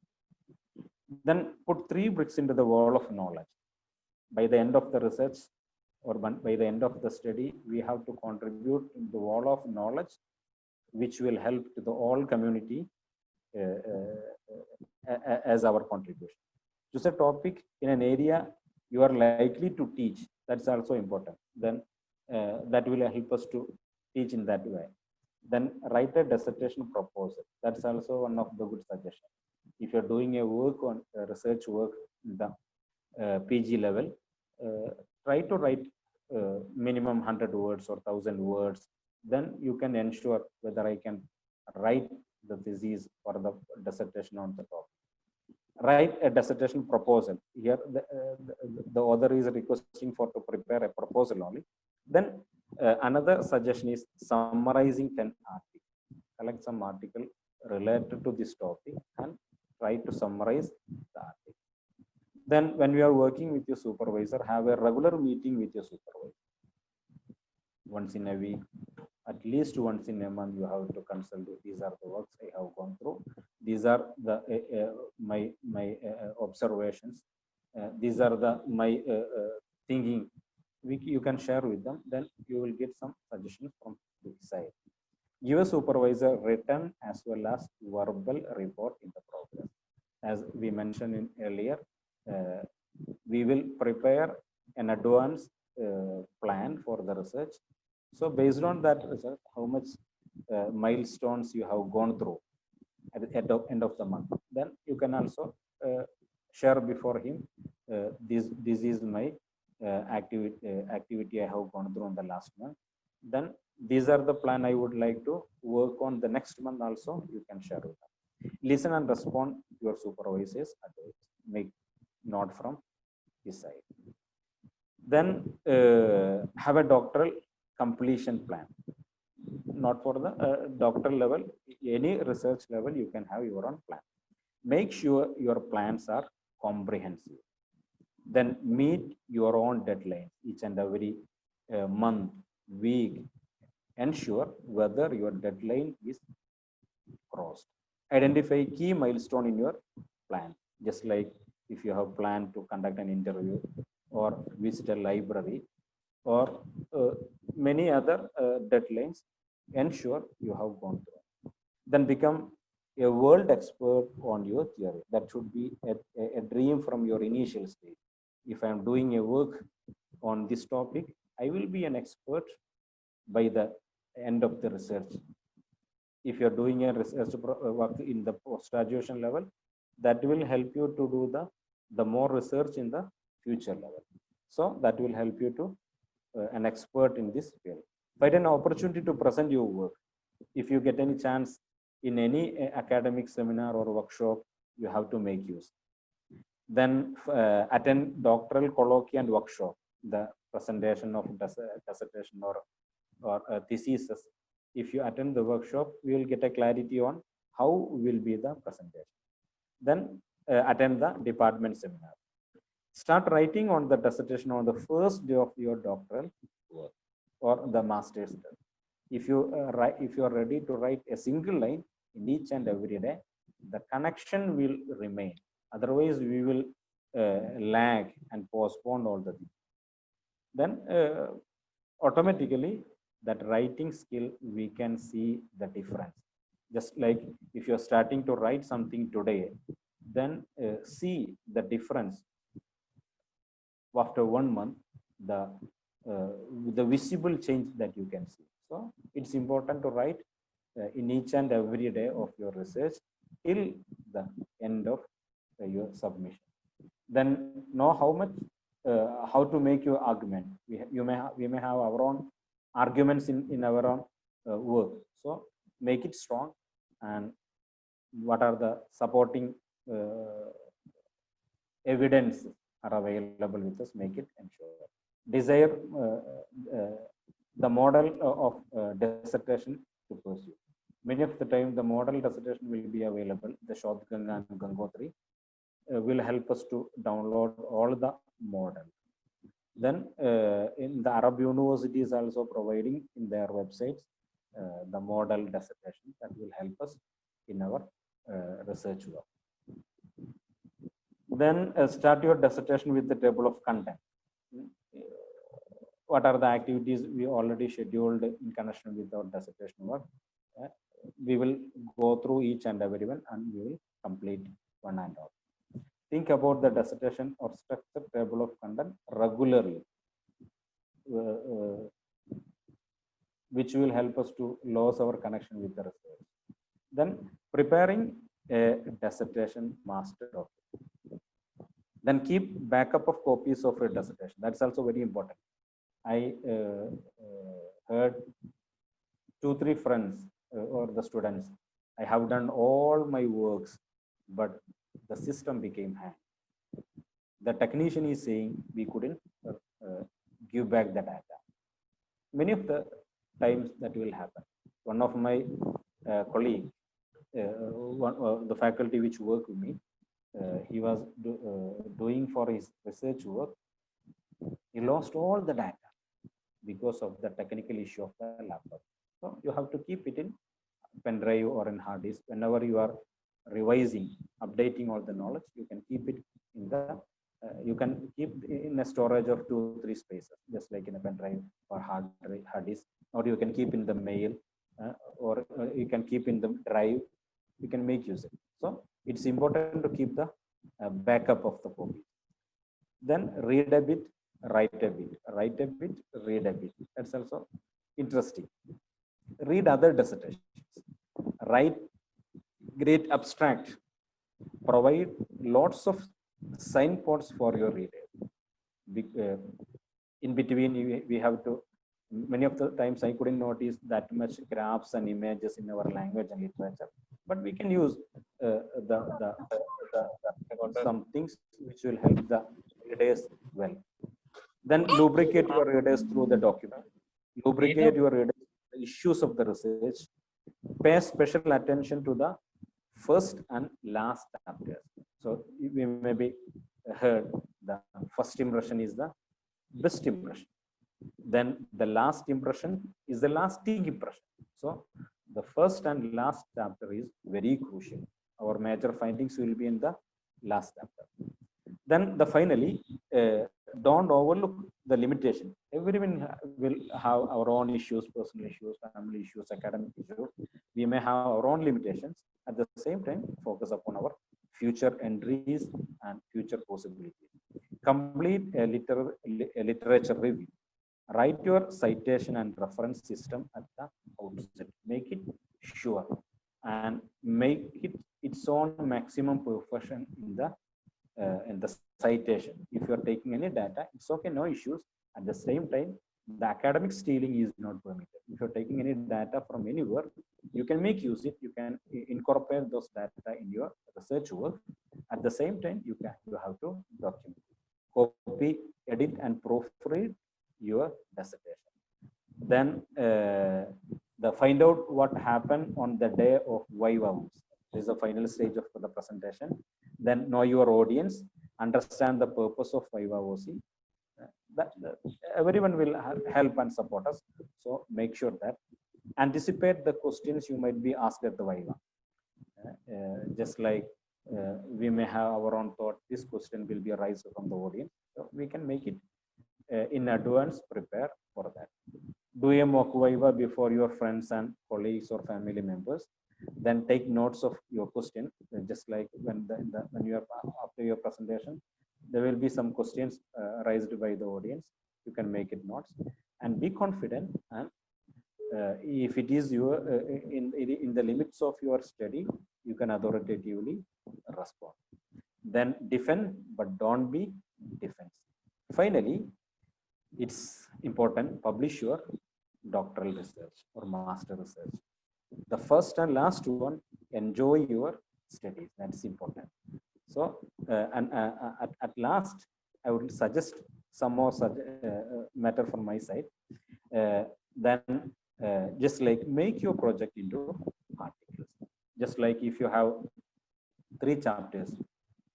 Then put 3 bricks into the wall of knowledge. By the end of the research or by the end of the study, we have to contribute in the wall of knowledge, which will help to the whole community as our contribution. Choose a topic in an area you are likely to teach. That's also important. Then that will help us to teach in that way. Then write a dissertation proposal. That's also one of the good suggestions. If you're doing a work on research work in the PG level, try to write minimum 100 words or 1000 words. Then you can ensure whether I can write the thesis or the dissertation on the topic. Write a dissertation proposal. Here the author is requesting for to prepare a proposal only. Then another suggestion is summarizing 10 articles. Select some article related to this topic and try to summarize the article. Then when we are working with your supervisor, have a regular meeting with your supervisor. Once in a week, at least once in a month, you have to consult. These are the works I have gone through. These are the my observations. these are the my thinking. You can share with them. Then you will get some suggestions from the side. Give a supervisor written as well as verbal report in the progress. As we mentioned in earlier, we will prepare an advanced plan for the research. So based on that research, how much milestones you have gone through at the end of the month, then you can also share before him, this is my activity I have gone through in the last month. Then these are the plan I would like to work on the next month also, you can share with them. Listen and respond your supervisor's advice. Make note from his side. Then have a doctoral completion plan. Not for the doctoral level, any research level, you can have your own plan. Make sure your plans are comprehensive. Then meet your own deadline each and every month, week. Ensure whether your deadline is crossed. Identify key milestone in your plan. Just like if you have planned to conduct an interview or visit a library or many other deadlines, ensure you have gone through. Then become a world expert on your theory. That should be a dream from your initial stage. If I am doing a work on this topic, I will be an expert by the end of the research. If you're doing a research work in the post-graduation level, that will help you to do the more research in the future level. So that will help you to an expert in this field. Find an opportunity to present your work. If you get any chance in any academic seminar or workshop, you have to make use. Then attend doctoral colloquy and workshop, the presentation of dissertation or theses. If you attend the workshop, we will get a clarity on how will be the presentation. Then attend the department seminar. Start writing on the dissertation on the first day of your doctoral work or the master's. If you are ready to write a single line in each and every day, the connection will remain. Otherwise, we will lag and postpone all the things. Then automatically, that writing skill, we can see the difference. Just like if you're starting to write something today, then see the difference after 1 month, the visible change that you can see. So it's important to write in each and every day of your research till the end of your submission. Then know how much, how to make your argument. We may have our own arguments in our own work. So make it strong, and what are the supporting evidence are available with us, make it ensure. Desire the model of dissertation to pursue. Many of the time, the model dissertation will be available. The Shobhganga and Gangotri will help us to download all the model. Then in the Arab universities also providing in their websites the model dissertation that will help us in our research work. Then start your dissertation with the table of content. What are the activities we already scheduled in connection with our dissertation work? We will go through each and every one, and we will complete one and all. Think about the dissertation or structured table of content regularly, which will help us to lose our connection with the research. Then preparing a dissertation master document. Then keep backup of copies of your dissertation. That's also very important. I heard 2-3 friends or the students, I have done all my works, but the system became hang. The technician is saying we couldn't give back the data. Many of the times that will happen. One of my colleague, the faculty which work with me, he was doing for his research work. He lost all the data because of the technical issue of the laptop. So you have to keep it in pen drive or in hard disk. Whenever you are revising, updating all the knowledge, you can keep it in the a storage of 2-3 spaces, just like in a pen drive or hard disk, or you can keep in the mail, or you can keep in the drive. You can make use of it. So it's important to keep the backup of the copy. Then read a bit, write a bit, write a bit, read a bit. That's also interesting. Read other dissertations, write great abstract, provide lots of signposts for your reader. In between, we have to, many of the times I couldn't notice that much graphs and images in our language and literature, but we can use some things which will help the readers well. Then lubricate your readers through the document. Lubricate your readers the issues of the research. Pay special attention to the first and last chapters. So we maybe heard the first impression is the best impression. Then the last impression is the lasting impression. So the first and last chapter is very crucial. Our major findings will be in the last chapter. Then finally, don't overlook the limitation. Everyone will have our own issues, personal issues, family issues, academic issues. We may have our own limitations. At the same time, focus upon our future entries and future possibilities. Complete a literature review. Write your citation and reference system at the outset. Make it sure and make it its own maximum perfection in the citation. If you are taking any data, it's okay, no issues. At the same time, the academic stealing is not permitted. If you're taking any data from anywhere, you can make use it. You can incorporate those data in your research work. At the same time, you have to document, copy, edit, and proofread your dissertation. Then find out what happened on the day of Viva. This is the final stage of the presentation. Then know your audience, understand the purpose of Viva OC. Everyone will help and support us. So make sure that anticipate the questions you might be asked at the Viva. Just like we may have our own thought, this question will be arised from the audience. So we can make it in advance, prepare for that. Do a mock Viva before your friends and colleagues or family members. Then take notes of your question, just like when you are after your presentation, there will be some questions raised by the audience. You can make it notes and be confident. And if it is your in the limits of your study, you can authoritatively respond. Then defend, but don't be defensive. Finally, it's important, publish your doctoral research or master research. The first and last one, enjoy your studies. That's important. So, at last, I would suggest some more matter from my side. Then, just like make your project into articles. Just like if you have 3 chapters,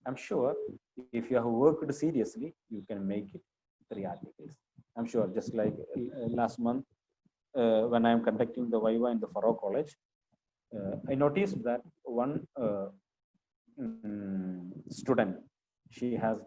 I'm sure if you have worked seriously, you can make it 3 articles. I'm sure. Just like last month, when I am conducting the Viva in the Faroe College, I noticed that one student, she has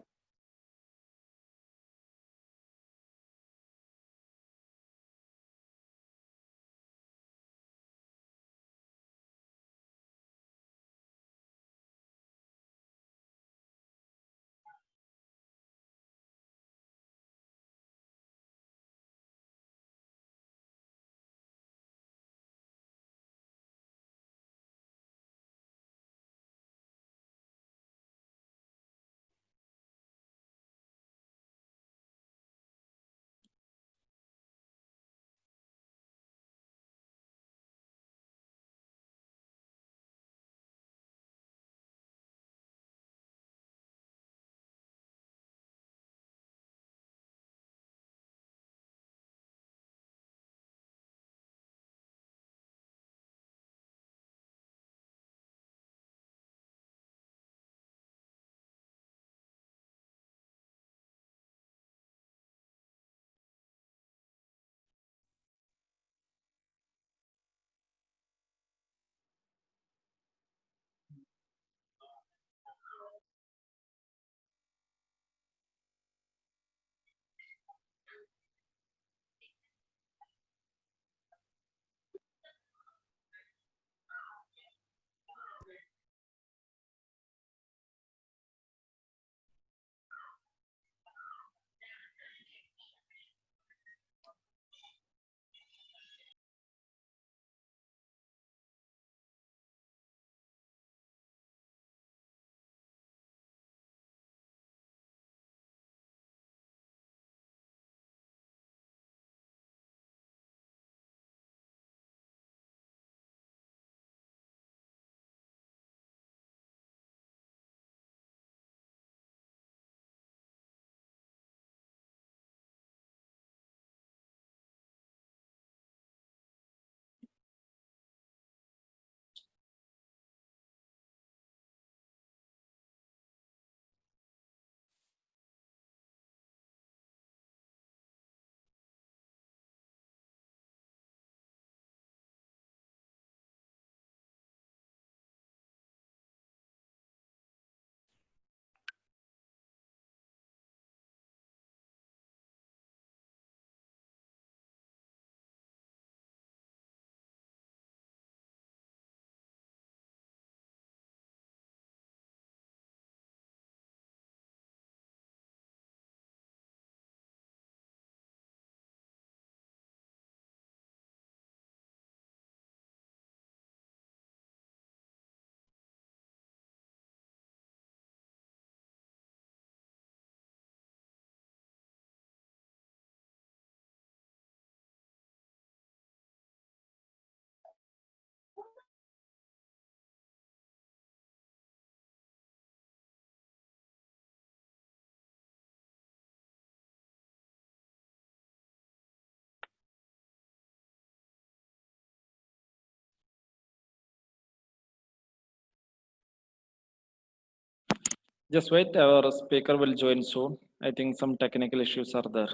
Just wait, our speaker will join soon. I think some technical issues are there.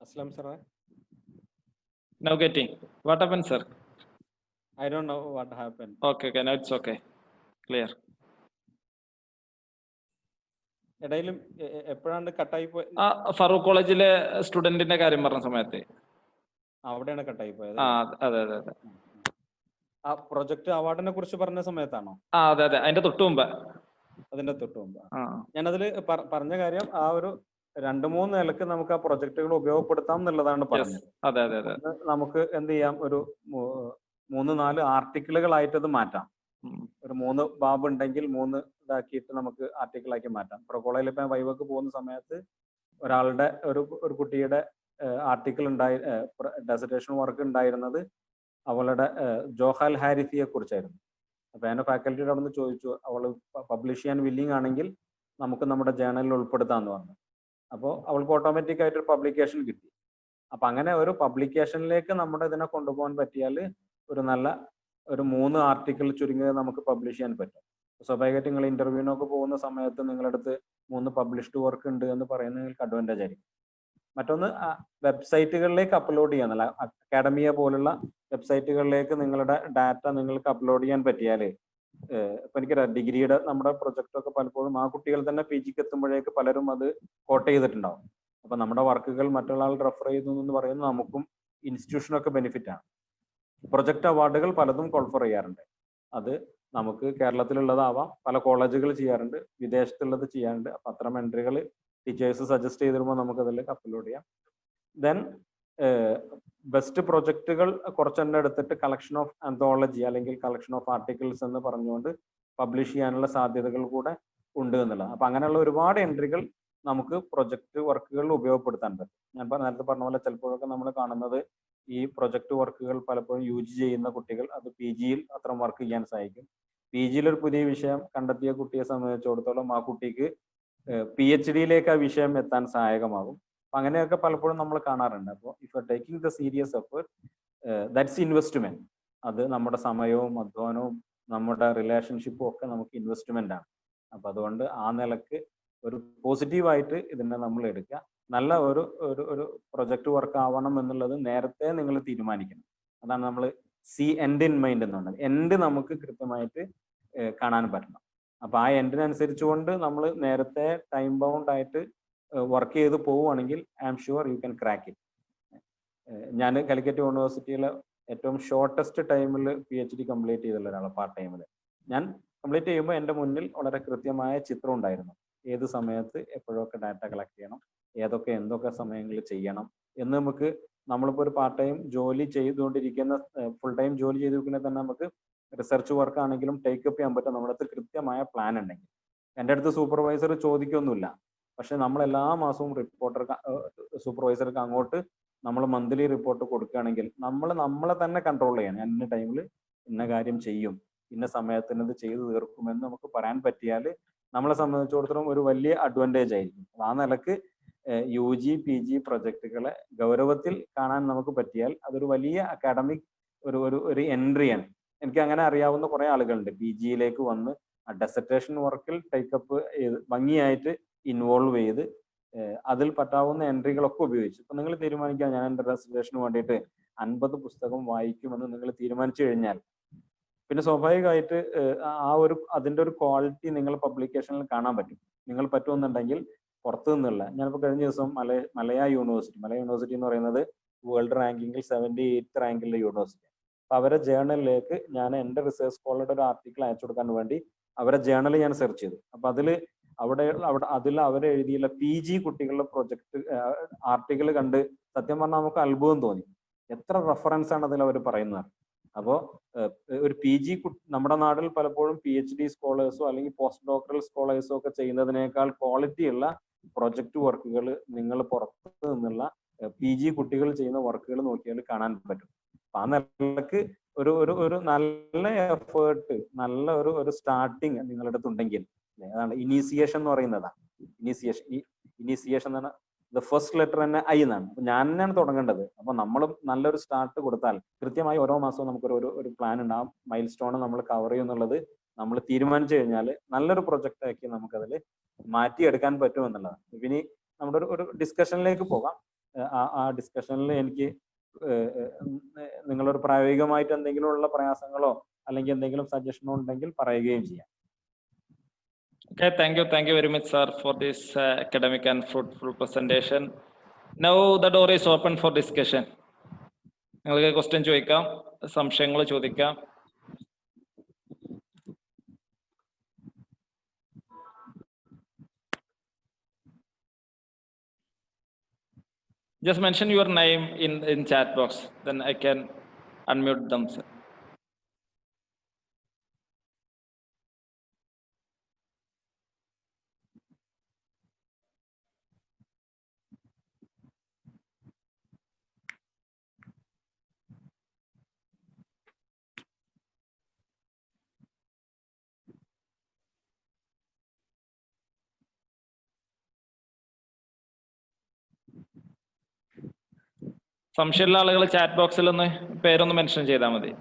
Aslam sir. Now getting. What happened, sir? I don't know what happened. Okay, now it's okay. Clear. ഇടയിലും എപ്പോഴാണ് കട്ടായി പോയത്? ഫറൂഖ് കോളേജിലെ സ്റ്റുഡന്റിന്റെ കാര്യം പറഞ്ഞ സമയത്ത് അവിടെയാണ് കട്ടായി പോയത്. അതെ അതെ അതെ. ആ പ്രൊജക്ട് അവാർഡിനെ കുറിച്ച് പറഞ്ഞ സമയത്താണോ? അതെ അതെ, അതിന്റെ തൊട്ട് മുമ്പ്. അതിന്റെ തൊട്ട് മുമ്പ് ഞാനതിൽ പറഞ്ഞ കാര്യം ആ ഒരു 2-3 നിലക്ക് നമുക്ക് ആ പ്രൊജക്ടുകൾ ഉപയോഗപ്പെടുത്താം എന്നുള്ളതാണ് പറഞ്ഞത്. അതെ അതെ അതെ. നമുക്ക് എന്ത് ചെയ്യാം, ഒരു 3-4 ആർട്ടിക്കിളുകളായിട്ട് അത് മാറ്റാം. ഒരു 3 ബാബ് ഉണ്ടെങ്കിൽ 3 ഇതാക്കിയിട്ട് നമുക്ക് ആർട്ടിക്കിളാക്കി മാറ്റാം. പ്രൊക്കോളയിൽ ഇപ്പം വൈവക്ക് പോകുന്ന സമയത്ത് ഒരാളുടെ ഒരു കുട്ടിയുടെ ആർട്ടിക്കിൾ ഡെസർട്ടേഷൻ വർക്ക് ഉണ്ടായിരുന്നത് അവളുടെ ജോഹാൽ ഹാരിസിയെ കുറിച്ചായിരുന്നു. അപ്പൊ എന്റെ ഫാക്കൽറ്റിയുടെ അവിടെ നിന്ന് ചോദിച്ചു, അവള് പബ്ലിഷ് ചെയ്യാൻ വില്ലിങ് ആണെങ്കിൽ നമുക്ക് നമ്മുടെ ജേണലിൽ ഉൾപ്പെടുത്താന്ന് പറഞ്ഞു. അപ്പോൾ അവൾക്ക് ഓട്ടോമാറ്റിക് ആയിട്ട് ഒരു പബ്ലിക്കേഷൻ കിട്ടി. അപ്പൊ അങ്ങനെ ഒരു പബ്ലിക്കേഷനിലേക്ക് നമ്മുടെ ഇതിനെ കൊണ്ടുപോകാൻ പറ്റിയാൽ ഒരു നല്ല ഒരു 3 ആർട്ടിക്കിൾ ചുരുങ്ങിയത് നമുക്ക് പബ്ലിഷ് ചെയ്യാൻ പറ്റും. സ്വാഭാവികമായിട്ട് നിങ്ങൾ ഇന്റർവ്യൂവിനൊക്കെ പോകുന്ന സമയത്ത് നിങ്ങളുടെ അടുത്ത് 3 പബ്ലിഷ്ഡ് വർക്ക് ഉണ്ട് എന്ന് പറയുന്നത് നിങ്ങൾക്ക് അഡ്വാൻറ്റേജ് ആയിരിക്കും. മറ്റൊന്ന് വെബ്സൈറ്റുകളിലേക്ക് അപ്ലോഡ് ചെയ്യാന്നല്ല, അക്കാഡമിയ പോലുള്ള വെബ്സൈറ്റുകളിലേക്ക് നിങ്ങളുടെ ഡാറ്റ നിങ്ങൾക്ക് അപ്ലോഡ് ചെയ്യാൻ പറ്റിയാൽ, ഇപ്പൊ എനിക്കറിയാം ഡിഗ്രിയുടെ നമ്മുടെ പ്രൊജക്റ്റ് ഒക്കെ പലപ്പോഴും ആ കുട്ടികൾ തന്നെ PG ക്ക് എത്തുമ്പോഴേക്ക് പലരും അത് കോട്ട് ചെയ്തിട്ടുണ്ടാവും. അപ്പൊ നമ്മുടെ വർക്കുകൾ മറ്റുള്ള ആൾ റെഫർ ചെയ്യുന്നു എന്ന് പറയുന്നത് നമുക്കും ഇൻസ്റ്റിറ്റ്യൂഷനൊക്കെ ബെനിഫിറ്റ് ആണ്. പ്രൊജക്ട് അവാർഡുകൾ പലതും കോൾഫർ ചെയ്യാറുണ്ട്. അത് നമുക്ക് കേരളത്തിലുള്ളതാവാം, പല കോളേജുകൾ ചെയ്യാറുണ്ട്, വിദേശത്തുള്ളത് ചെയ്യാറുണ്ട്. അപ്പൊ അത്തരം എൻട്രികൾ ടീച്ചേഴ്സ് സജസ്റ്റ് ചെയ്ത് തരുമ്പോൾ നമുക്ക് അതിലേക്ക് അപ്ലോഡ് ചെയ്യാം. ദെൻ ബെസ്റ്റ് പ്രൊജക്റ്റുകൾ കുറച്ചെണ്ണം എടുത്തിട്ട് കളക്ഷൻ ഓഫ് ആന്തോളജി അല്ലെങ്കിൽ കളക്ഷൻ ഓഫ് ആർട്ടിക്കിൾസ് എന്ന് പറഞ്ഞുകൊണ്ട് പബ്ലിഷ് ചെയ്യാനുള്ള സാധ്യതകൾ കൂടെ ഉണ്ട് എന്നുള്ളത്. അപ്പൊ അങ്ങനെയുള്ള ഒരുപാട് എൻട്രികൾ നമുക്ക് പ്രൊജക്ട് വർക്കുകളിൽ ഉപയോഗപ്പെടുത്താൻ പറ്റും. ഞാൻ നേരത്തെ പറഞ്ഞ പോലെ ചിലപ്പോഴൊക്കെ നമ്മൾ കാണുന്നത് ഈ പ്രൊജക്ട് വർക്കുകൾ പലപ്പോഴും UG ചെയ്യുന്ന കുട്ടികൾ അത് PGയിൽ അത്തരം വർക്ക് ചെയ്യാൻ സഹായിക്കും. PGയിൽ ഒരു പുതിയ വിഷയം കണ്ടെത്തിയ കുട്ടിയെ സംബന്ധിച്ചിടത്തോളം ആ കുട്ടിക്ക് PhDയിലേക്ക് ആ വിഷയം എത്താൻ സഹായകമാകും. അപ്പൊ അങ്ങനെയൊക്കെ പലപ്പോഴും നമ്മൾ കാണാറുണ്ട്. അപ്പോൾ if you are taking the serious effort, that's investment. അത് നമ്മുടെ സമയവും അധ്വാനവും നമ്മുടെ റിലേഷൻഷിപ്പും ഒക്കെ നമുക്ക് ഇൻവെസ്റ്റ്മെന്റ് ആണ്. അപ്പൊ അതുകൊണ്ട് ആ നിലക്ക് ഒരു പോസിറ്റീവായിട്ട് ഇതിനെ നമ്മൾ എടുക്കുക. നല്ല ഒരു പ്രൊജക്ട് വർക്ക് ആവണം എന്നുള്ളത് നേരത്തെ നിങ്ങൾ തീരുമാനിക്കണം. അതാണ് നമ്മൾ സി എൻഡ് ഇൻ മൈൻഡ് എന്നുള്ളത്. എൻഡ് നമുക്ക് കൃത്യമായിട്ട് കാണാൻ പറ്റണം. അപ്പൊ ആ എൻഡിനനുസരിച്ചുകൊണ്ട് നമ്മൾ നേരത്തെ ടൈം ബൗണ്ട് ആയിട്ട് വർക്ക് ചെയ്ത് പോവുകയാണെങ്കിൽ I am sure you can crack it. ഞാൻ കാലിക്കറ്റ് യൂണിവേഴ്സിറ്റിയിലെ ഏറ്റവും ഷോർട്ടസ്റ്റ് ടൈമിൽ PhD കംപ്ലീറ്റ് ചെയ്തുള്ള ഒരാളാണ്. പാർട്ട് ടൈമിൽ ഞാൻ കംപ്ലീറ്റ് ചെയ്യുമ്പോൾ എൻ്റെ മുന്നിൽ വളരെ കൃത്യമായ ചിത്രം ഉണ്ടായിരുന്നു. ഏത് സമയത്ത് എപ്പോഴൊക്കെ ഡാറ്റ കളക്ട് ചെയ്യണം, ഏതൊക്കെ എന്തൊക്കെ സമയങ്ങളിൽ ചെയ്യണം എന്ന് നമുക്ക്, നമ്മളിപ്പോൾ ഒരു പാർട്ട് ടൈം ജോലി ചെയ്തുകൊണ്ടിരിക്കുന്ന, ഫുൾ ടൈം ജോലി ചെയ്തിരിക്കുന്നത് തന്നെ നമുക്ക് റിസർച്ച് വർക്ക് ആണെങ്കിലും ടേക്കപ്പ് ചെയ്യാൻ പറ്റും നമ്മുടെ അടുത്ത് കൃത്യമായ പ്ലാൻ ഉണ്ടെങ്കിൽ. എൻ്റെ അടുത്ത് സൂപ്പർവൈസർ ചോദിക്കൊന്നുമില്ല, പക്ഷെ നമ്മൾ എല്ലാ മാസവും സൂപ്പർവൈസർക്ക് അങ്ങോട്ട് നമ്മൾ മന്ത്ലി റിപ്പോർട്ട് കൊടുക്കുകയാണെങ്കിൽ നമ്മളെ തന്നെ കൺട്രോൾ ചെയ്യണം. ഇന്ന ടൈമിൽ ഇന്ന കാര്യം ചെയ്യും, ഇന്ന സമയത്തിന് ഇത് ചെയ്തു തീർക്കുമെന്ന് നമുക്ക് പറയാൻ പറ്റിയാൽ നമ്മളെ സംബന്ധിച്ചിടത്തോളം ഒരു വലിയ അഡ്വാൻറ്റേജ് ആയിരിക്കും. ആ നിലക്ക് UG PG പ്രൊജക്ടുകളെ ഗൗരവത്തിൽ കാണാൻ നമുക്ക് പറ്റിയാൽ അതൊരു വലിയ അക്കാഡമിക് ഒരു എൻട്രിയാണ്. എനിക്ക് അങ്ങനെ അറിയാവുന്ന കുറെ ആളുകളുണ്ട് PGയിലേക്ക് വന്ന് ഡെസർട്ടേഷൻ വർക്കിൽ ടേക്കപ്പ് ചെയ്ത് ഭംഗിയായിട്ട് ഇൻവോൾവ് ചെയ്ത് അതിൽ പറ്റാവുന്ന എൻട്രികളൊക്കെ ഉപയോഗിച്ചു. ഇപ്പൊ നിങ്ങൾ തീരുമാനിക്കുക ഞാൻ എൻ്റെ ഡെസർട്ടേഷന് വേണ്ടിയിട്ട് 50 പുസ്തകം വായിക്കുമെന്ന് നിങ്ങൾ തീരുമാനിച്ചു കഴിഞ്ഞാൽ പിന്നെ സ്വാഭാവികമായിട്ട് അതിന്റെ ഒരു ക്വാളിറ്റി നിങ്ങൾ പബ്ലിക്കേഷനിൽ കാണാൻ പറ്റും. നിങ്ങൾ പറ്റുമെന്നുണ്ടെങ്കിൽ പുറത്തു നിന്നുള്ള, ഞാനിപ്പോൾ കഴിഞ്ഞ ദിവസം മലയ യൂണിവേഴ്സിറ്റി എന്ന് പറയുന്നത് വേൾഡ് റാങ്കിങ്ങിൽ 78th റാങ്കിലുള്ള യൂണിവേഴ്സിറ്റി. അപ്പൊ അവരെ ജേർണലിലേക്ക് ഞാൻ എൻ്റെ റിസർച്ച് സ്കോളറുടെ ഒരു ആർട്ടിക്കിൾ അയച്ചു കൊടുക്കാൻ വേണ്ടി അവരെ ജേർണൽ ഞാൻ സെർച്ച് ചെയ്തു. അപ്പൊ അതിൽ അവർ എഴുതിയുള്ള PG കുട്ടികളുടെ പ്രൊജക്ട് ആർട്ടിക്കിൾ കണ്ട് സത്യം പറഞ്ഞാൽ നമുക്ക് അത്ഭുതം തോന്നി. എത്ര റെഫറൻസ് ആണ് അതിൽ അവർ പറയുന്നത്. അപ്പോൾ ഒരു PG നമ്മുടെ നാട്ടിൽ പലപ്പോഴും PhD സ്കോളേഴ്സോ അല്ലെങ്കിൽ പോസ്റ്റ് ഡോക്ടറൽ സ്കോളേഴ്സോ ഒക്കെ ചെയ്യുന്നതിനേക്കാൾ ക്വാളിറ്റി ഉള്ള പ്രൊജക്ട് വർക്കുകൾ നിങ്ങൾ പുറത്ത് നിന്നുള്ള PG കുട്ടികൾ ചെയ്യുന്ന വർക്കുകൾ നോക്കിയാൽ കാണാൻ പറ്റും. അപ്പൊ ആ നിലക്ക് ഒരു നല്ല എഫേർട്ട്, നല്ല ഒരു സ്റ്റാർട്ടിങ് നിങ്ങളുടെ അടുത്തുണ്ടെങ്കിൽ, അതാണ് ഇനീസിയേഷൻ എന്ന് പറയുന്നതാണ്. ഇനീസിയേഷൻ എന്ന് പറഞ്ഞാൽ ദ ഫസ്റ്റ് ലെറ്റർ തന്നെ I എന്നാണ്. അപ്പൊ ഞാൻ തന്നെയാണ് തുടങ്ങേണ്ടത്. അപ്പൊ നമ്മൾ നല്ലൊരു സ്റ്റാർട്ട് കൊടുത്താൽ കൃത്യമായി ഓരോ മാസവും നമുക്കൊരു പ്ലാൻ ഉണ്ടാവും. മൈൽ സ്റ്റോൺ നമ്മൾ കവർ ചെയ്യുന്നുള്ളത് നമ്മൾ തീരുമാനിച്ചു കഴിഞ്ഞാൽ നല്ലൊരു പ്രൊജക്റ്റ് ആക്കി നമുക്കതിൽ മാറ്റിയെടുക്കാൻ പറ്റും എന്നുള്ളതാണ്. ഇനി നമ്മുടെ ഒരു ഡിസ്കഷനിലേക്ക് പോകാം. ആ ഡിസ്കഷനിൽ എനിക്ക് നിങ്ങളൊരു പ്രായോഗികമായിട്ട് എന്തെങ്കിലും ഉള്ള പ്രയാസങ്ങളോ അല്ലെങ്കിൽ എന്തെങ്കിലും സജഷനോ ഉണ്ടെങ്കിൽ പറയുകയും ചെയ്യാം. Okay, thank you very much, sir, for this academic and fruitful presentation. Now the door is open for discussion. നിങ്ങൾക്ക് ക്വസ്റ്റ്യൻ ചോദിക്കാം, സംശയങ്ങൾ ചോദിക്കാം. Just mention your name in chat box, then I can unmute them, sir. സംശയമുള്ള ആളുകൾ chat ബോക്സിൽ ഒന്ന് പേരൊന്ന് mention ചെയ്താൽ മതി.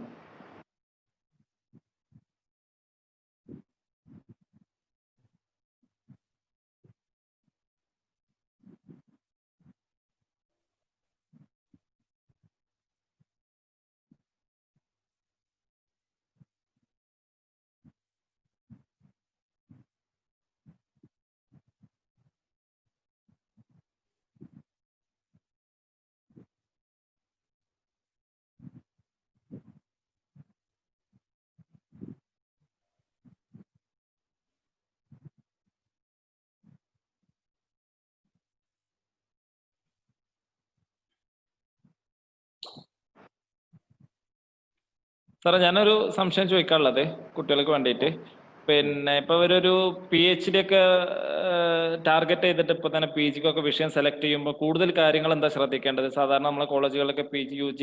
സാറേ, ഞാനൊരു സംശയം ചോദിക്കാനുള്ളത് കുട്ടികൾക്ക് വേണ്ടിയിട്ട്. പിന്നെ ഇപ്പൊ ഒരു PhD ഒക്കെ ടാർഗറ്റ് ചെയ്തിട്ട് ഇപ്പൊ തന്നെ PGക്കൊക്കെ വിഷയം സെലക്ട് ചെയ്യുമ്പോൾ കൂടുതൽ കാര്യങ്ങൾ എന്താ ശ്രദ്ധിക്കേണ്ടത്? സാധാരണ നമ്മളെ കോളേജുകളിലൊക്കെ PG UG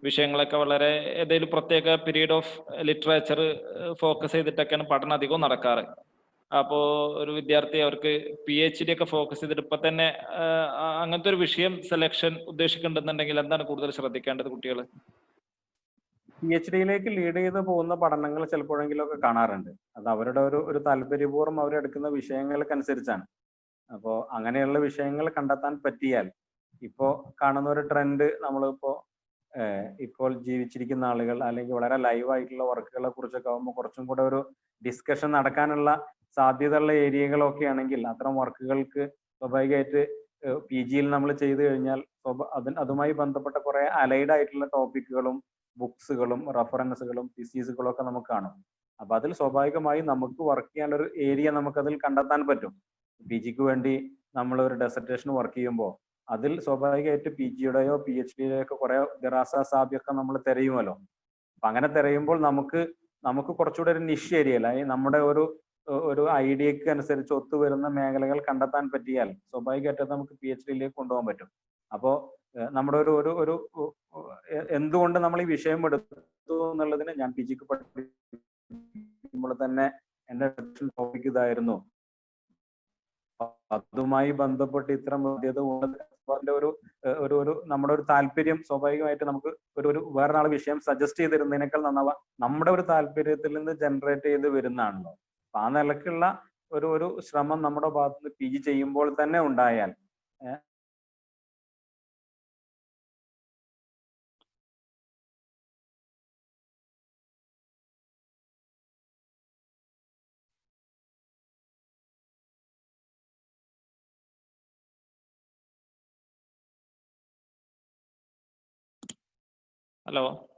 വിഷയങ്ങളൊക്കെ വളരെ ഏതെങ്കിലും പ്രത്യേക പീരീഡ് ഓഫ് ലിറ്ററേച്ചർ ഫോക്കസ് ചെയ്തിട്ടൊക്കെയാണ് പഠനം അധികവും നടക്കാറ്. അപ്പോ ഒരു വിദ്യാർത്ഥി അവർക്ക് PhD ഒക്കെ ഫോക്കസ് ചെയ്തിട്ട് ഇപ്പൊ തന്നെ അങ്ങനത്തെ ഒരു വിഷയം സെലക്ഷൻ ഉദ്ദേശിക്കുന്നുണ്ടെന്നുണ്ടെങ്കിൽ എന്താണ് കൂടുതൽ ശ്രദ്ധിക്കേണ്ടത് കുട്ടികൾ? PhDയിലേക്ക് ലീഡ് ചെയ്ത് പോകുന്ന പഠനങ്ങൾ ചിലപ്പോഴെങ്കിലും ഒക്കെ കാണാറുണ്ട്. അത് അവരുടെ ഒരു താല്പര്യപൂർവ്വം അവരെടുക്കുന്ന വിഷയങ്ങൾക്കനുസരിച്ചാണ്. അപ്പോൾ അങ്ങനെയുള്ള വിഷയങ്ങൾ കണ്ടെത്താൻ പറ്റിയാൽ, ഇപ്പോൾ കാണുന്ന ഒരു ട്രെൻഡ്, നമ്മളിപ്പോൾ ഇപ്പോൾ ജീവിച്ചിരിക്കുന്ന ആളുകൾ അല്ലെങ്കിൽ വളരെ ലൈവ് ആയിട്ടുള്ള വർക്കുകളെ കുറിച്ചൊക്കെ ആകുമ്പോൾ കുറച്ചും കൂടെ ഒരു ഡിസ്കഷൻ നടക്കാനുള്ള സാധ്യതയുള്ള ഏരിയകളൊക്കെ ആണെങ്കിൽ അത്തരം വർക്കുകൾക്ക് സ്വാഭാവികമായിട്ട് PG യിൽ നമ്മൾ ചെയ്തു കഴിഞ്ഞാൽ അതുമായി ബന്ധപ്പെട്ട കുറെ അലൈഡ് ആയിട്ടുള്ള ടോപ്പിക്കുകളും ബുക്സുകളും റെഫറൻസുകളും തിസീസുകളും ഒക്കെ നമുക്ക് കാണും. അപ്പൊ അതിൽ സ്വാഭാവികമായി നമുക്ക് വർക്ക് ചെയ്യാനുള്ള ഒരു ഏരിയ നമുക്ക് അതിൽ കണ്ടെത്താൻ പറ്റും. PGക്ക് വേണ്ടി നമ്മൾ ഒരു ഡെസർട്ടേഷൻ വർക്ക് ചെയ്യുമ്പോൾ അതിൽ സ്വാഭാവികമായിട്ട് PGയുടെയോ PhDയുടെയോ ഒക്കെ കുറെ ദിറാസ സാബിയൊക്കെ നമ്മൾ തിരയുമല്ലോ. അപ്പൊ അങ്ങനെ തിരയുമ്പോൾ നമുക്ക് കുറച്ചുകൂടെ ഒരു നിഷ് ഏരിയയിൽ നമ്മുടെ ഒരു ഐഡിയക്ക് അനുസരിച്ച് ഒത്തുവരുന്ന മേഖലകൾ കണ്ടെത്താൻ പറ്റിയാൽ സ്വാഭാവികമായിട്ട് നമുക്ക് PhDയിലേക്ക് കൊണ്ടുപോകാൻ പറ്റും. അപ്പോൾ നമ്മുടെ ഒരു എന്തുകൊണ്ട് നമ്മൾ ഈ വിഷയം എടുത്തു എന്നുള്ളതിന് ഞാൻ PGക്ക് പഠിക്കുമ്പോൾ തന്നെ എന്റെ ടോപ്പിക് ഇതായിരുന്നു. അതുമായി ബന്ധപ്പെട്ട് ഇത്തരം ഒരു നമ്മുടെ ഒരു താല്പര്യം സ്വാഭാവികമായിട്ട് നമുക്ക് വേറൊരാൾ വിഷയം സജസ്റ്റ് ചെയ്തിരുന്നതിനേക്കാൾ നന്നാവുക നമ്മുടെ ഒരു താല്പര്യത്തിൽ നിന്ന് ജനറേറ്റ് ചെയ്ത് വരുന്നതാണല്ലോ. അപ്പൊ ആ നിലക്കുള്ള ഒരു ശ്രമം നമ്മുടെ ഭാഗത്ത് നിന്ന് PG ചെയ്യുമ്പോൾ തന്നെ ഉണ്ടായാൽ ഹലോ